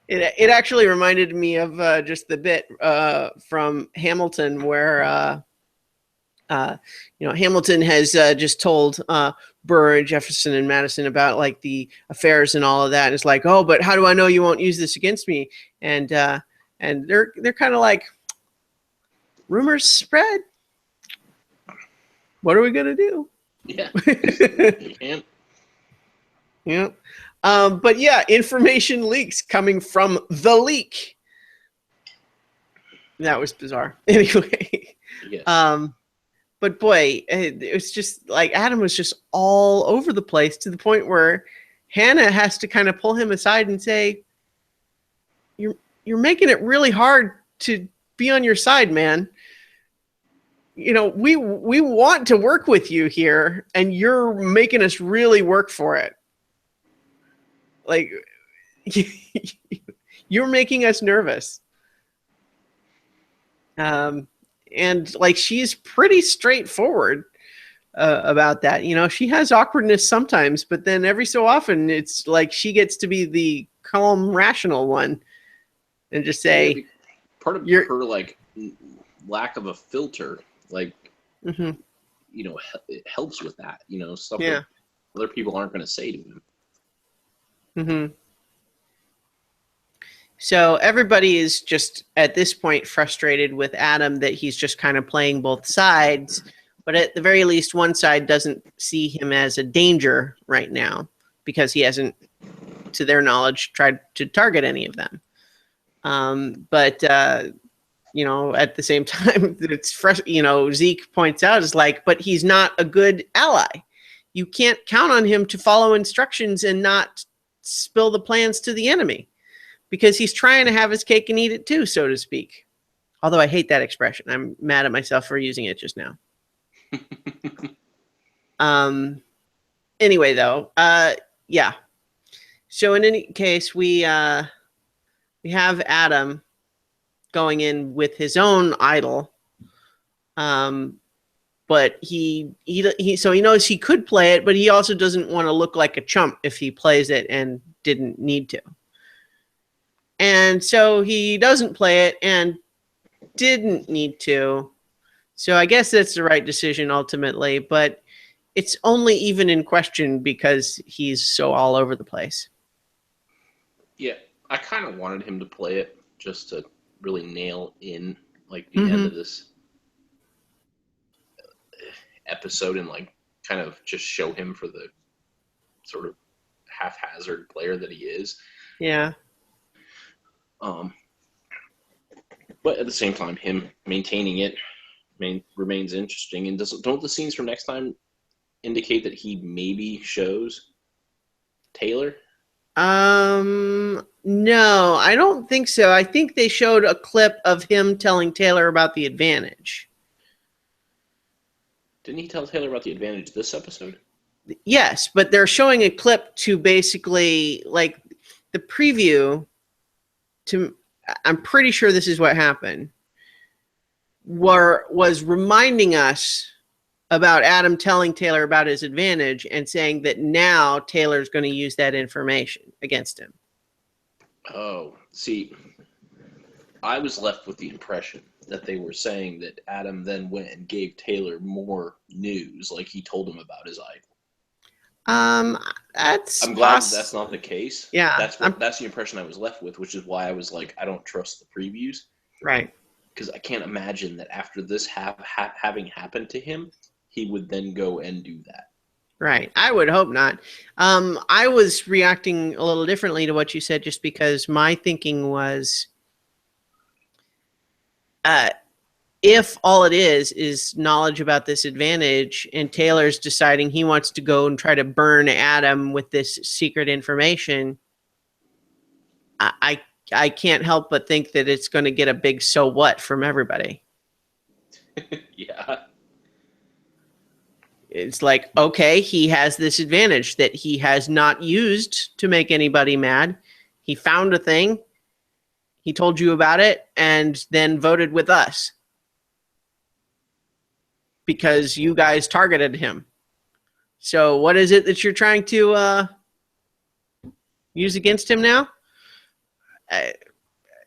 It actually reminded me of just the bit from Hamilton where, you know, Hamilton has just told Burr and Jefferson and Madison about like the affairs and all of that. And it's like, oh, but how do I know you won't use this against me? And they're kind of like, rumors spread. What are we gonna do? Yeah. You can't. Yeah. But yeah, information leaks coming from the leak. That was bizarre. Anyway. Yes. But boy, it was just like Adam was just all over the place to the point where Hannah has to kind of pull him aside and say, you're making it really hard to be on your side, man. You know, we want to work with you here, and you're making us really work for it. Like, you're making us nervous. And like, she's pretty straightforward about that. You know, she has awkwardness sometimes, but then every so often it's like she gets to be the calm, rational one and just say, part of her like lack of a filter, like, you know, it helps with that, you know, stuff that other people aren't going to say to him. So everybody is just at this point frustrated with Adam that he's just kind of playing both sides, but at the very least one side doesn't see him as a danger right now because he hasn't, to their knowledge, tried to target any of them. But at the same time, it's fresh. Zeke points out is like, but he's not a good ally. You can't count on him to follow instructions and not spill the plans to the enemy, because he's trying to have his cake and eat it too, so to speak. Although I hate that expression. I'm mad at myself for using it just now. Anyway, though, yeah. So in any case, we have Adam going in with his own idol. But he knows he could play it, but he also doesn't want to look like a chump if he plays it and didn't need to. And so he doesn't play it and didn't need to. So I guess that's the right decision ultimately, but it's only even in question because he's so all over the place. Yeah, I kind of wanted him to play it just to really nail in like the end of this episode and like kind of just show him for the sort of haphazard player that he is. Yeah. But at the same time, him maintaining it remains interesting. And don't the scenes from next time indicate that he maybe shows Taylor? No, I don't think so. I think they showed a clip of him telling Taylor about the advantage. Didn't he tell Taylor about the advantage this episode? Yes, but they're showing a clip to basically like the preview to, I'm pretty sure this is what happened, was reminding us about Adam telling Taylor about his advantage and saying that now Taylor's going to use that information against him. Oh, see, I was left with the impression that they were saying that Adam then went and gave Taylor more news, like he told him about his idol. I'm glad that's not the case. Yeah, that's the impression I was left with, which is why I was like, I don't trust the previews. Right. Because I can't imagine that after this having happened to him, he would then go and do that. Right. I would hope not. I was reacting a little differently to what you said, just because my thinking was, if all it is knowledge about this advantage and Taylor's deciding he wants to go and try to burn Adam with this secret information, I can't help but think that it's going to get a big so what from everybody. Yeah. It's like, okay, he has this advantage that he has not used to make anybody mad. He found a thing. He told you about it and then voted with us because you guys targeted him. So what is it that you're trying to use against him now?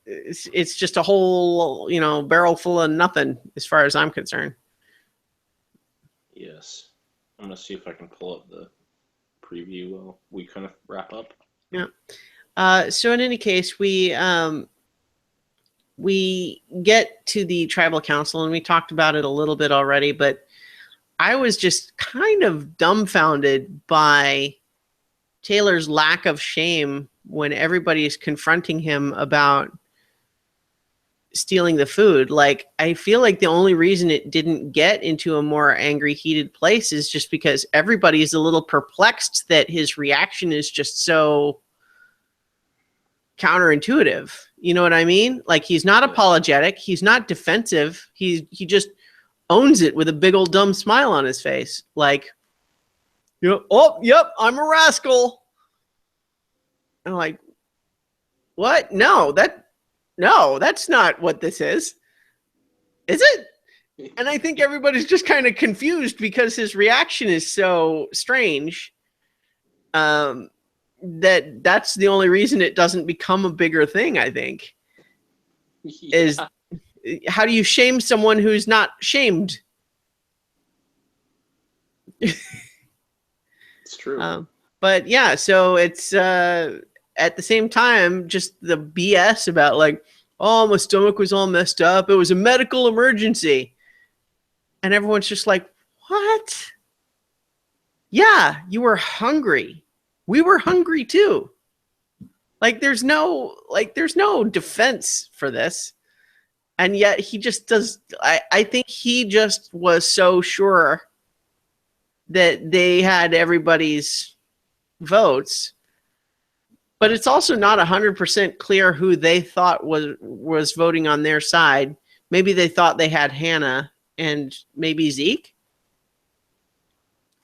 It's just a whole, barrel full of nothing as far as I'm concerned. Yes. I'm going to see if I can pull up the preview while we kind of wrap up. Yeah. So in any case, we get to the tribal council, and we talked about it a little bit already, but I was just kind of dumbfounded by Taylor's lack of shame when everybody is confronting him about stealing the food. Like, I feel like the only reason it didn't get into a more angry, heated place is just because everybody is a little perplexed that his reaction is just so counterintuitive. You know what I mean? Like, he's not apologetic. He's not defensive. He just owns it with a big old dumb smile on his face. Like, oh, yep, I'm a rascal. And I'm like, what? No, that's not what this is. Is it? And I think everybody's just kind of confused because his reaction is so strange. That's the only reason it doesn't become a bigger thing, I think. Yeah. Is how do you shame someone who's not shamed? It's true. But yeah, so it's at the same time, just the BS about like, oh, my stomach was all messed up. It was a medical emergency. And everyone's just like, what? Yeah, you were hungry. We were hungry too. Like, there's no defense for this. And yet he just does. I think he just was so sure that they had everybody's votes. But it's also not 100% clear who they thought was voting on their side. Maybe they thought they had Hannah and maybe Zeke.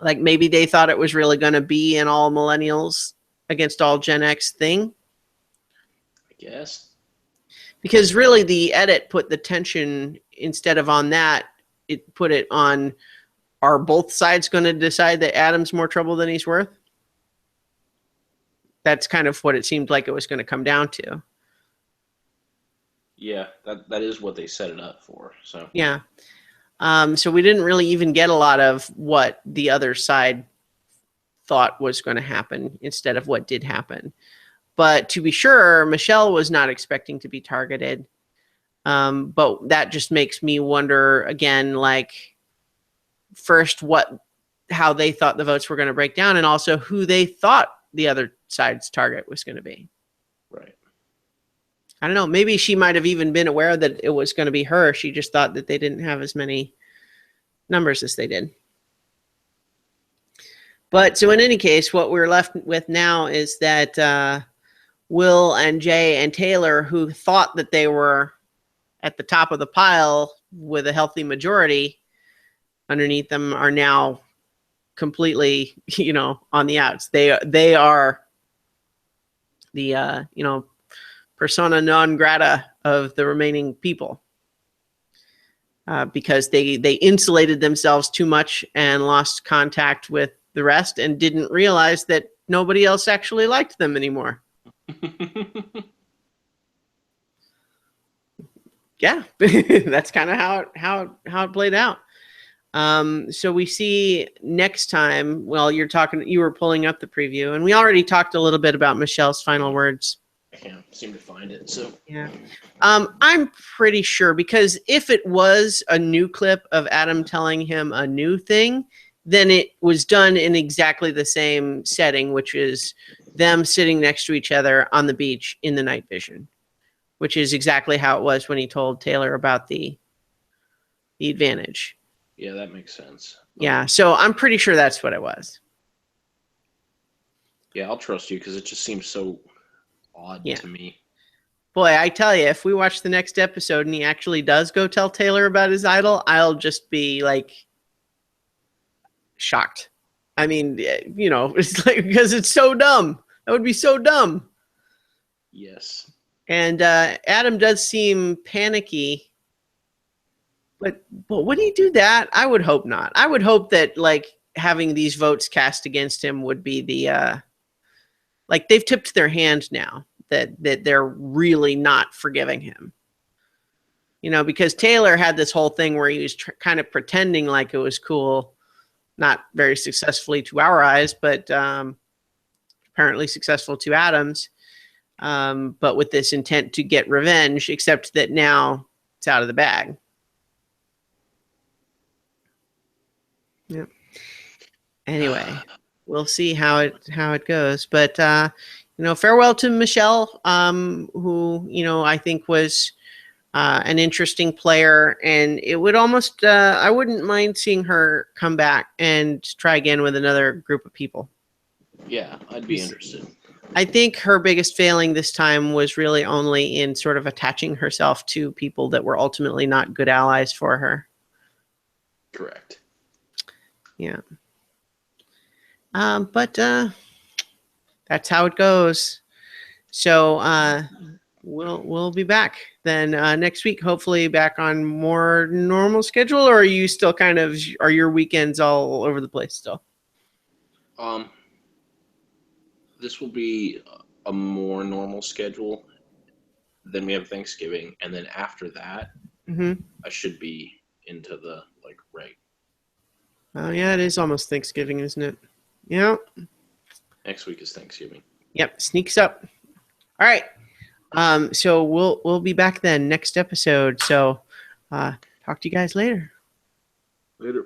Like maybe they thought it was really going to be an all millennials against all Gen X thing. I guess. Because really the edit put the tension, instead of on that, it put it on, are both sides going to decide that Adam's more trouble than he's worth? That's kind of what it seemed like it was going to come down to. Yeah, that is what they set it up for. So yeah. So we didn't really even get a lot of what the other side thought was going to happen instead of what did happen. But to be sure, Michelle was not expecting to be targeted. But that just makes me wonder again, like, first, how they thought the votes were going to break down, and also who they thought the other side's target was going to be. Right. I don't know. Maybe she might have even been aware that it was going to be her. She just thought that they didn't have as many numbers as they did. But so in any case, what we're left with now is that Will and Jay and Taylor, who thought that they were at the top of the pile with a healthy majority underneath them, are now completely, on the outs. They are the, persona non grata of the remaining people, because they insulated themselves too much and lost contact with the rest and didn't realize that nobody else actually liked them anymore. Yeah, that's kind of how it played out. So we see next time, well, you were pulling up the preview, and we already talked a little bit about Michelle's final words. I can't seem to find it. So yeah, I'm pretty sure, because if it was a new clip of Adam telling him a new thing, then it was done in exactly the same setting, which is them sitting next to each other on the beach in the night vision, which is exactly how it was when he told Taylor about the advantage. Yeah, that makes sense. Yeah, so I'm pretty sure that's what it was. Yeah, I'll trust you because it just seems so odd to me. Boy, I tell you, if we watch the next episode and he actually does go tell Taylor about his idol, I'll just be like shocked. I mean, it's like, because it's so dumb. That would be so dumb. Yes. And Adam does seem panicky. But would he do that? I would hope not. I would hope that, like, having these votes cast against him would be the like, they've tipped their hand now that they're really not forgiving him. Because Taylor had this whole thing where he was kind of pretending like it was cool, not very successfully to our eyes, but apparently successful to Adam's, but with this intent to get revenge, except that now it's out of the bag. Yeah. Anyway, we'll see how it goes. But farewell to Michelle, who I think was an interesting player, and it would almost I wouldn't mind seeing her come back and try again with another group of people. Yeah, I'd be interested. I think her biggest failing this time was really only in sort of attaching herself to people that were ultimately not good allies for her. Correct. Yeah. But that's how it goes. So we'll be back then next week, hopefully back on more normal schedule. Or are you still are your weekends all over the place still? This will be a more normal schedule. Then we have Thanksgiving, and then after that, I should be into the reg. Oh yeah, it is almost Thanksgiving, isn't it? Yeah. Next week is Thanksgiving. Yep, sneaks up. All right. So we'll be back then next episode. So talk to you guys later. Later.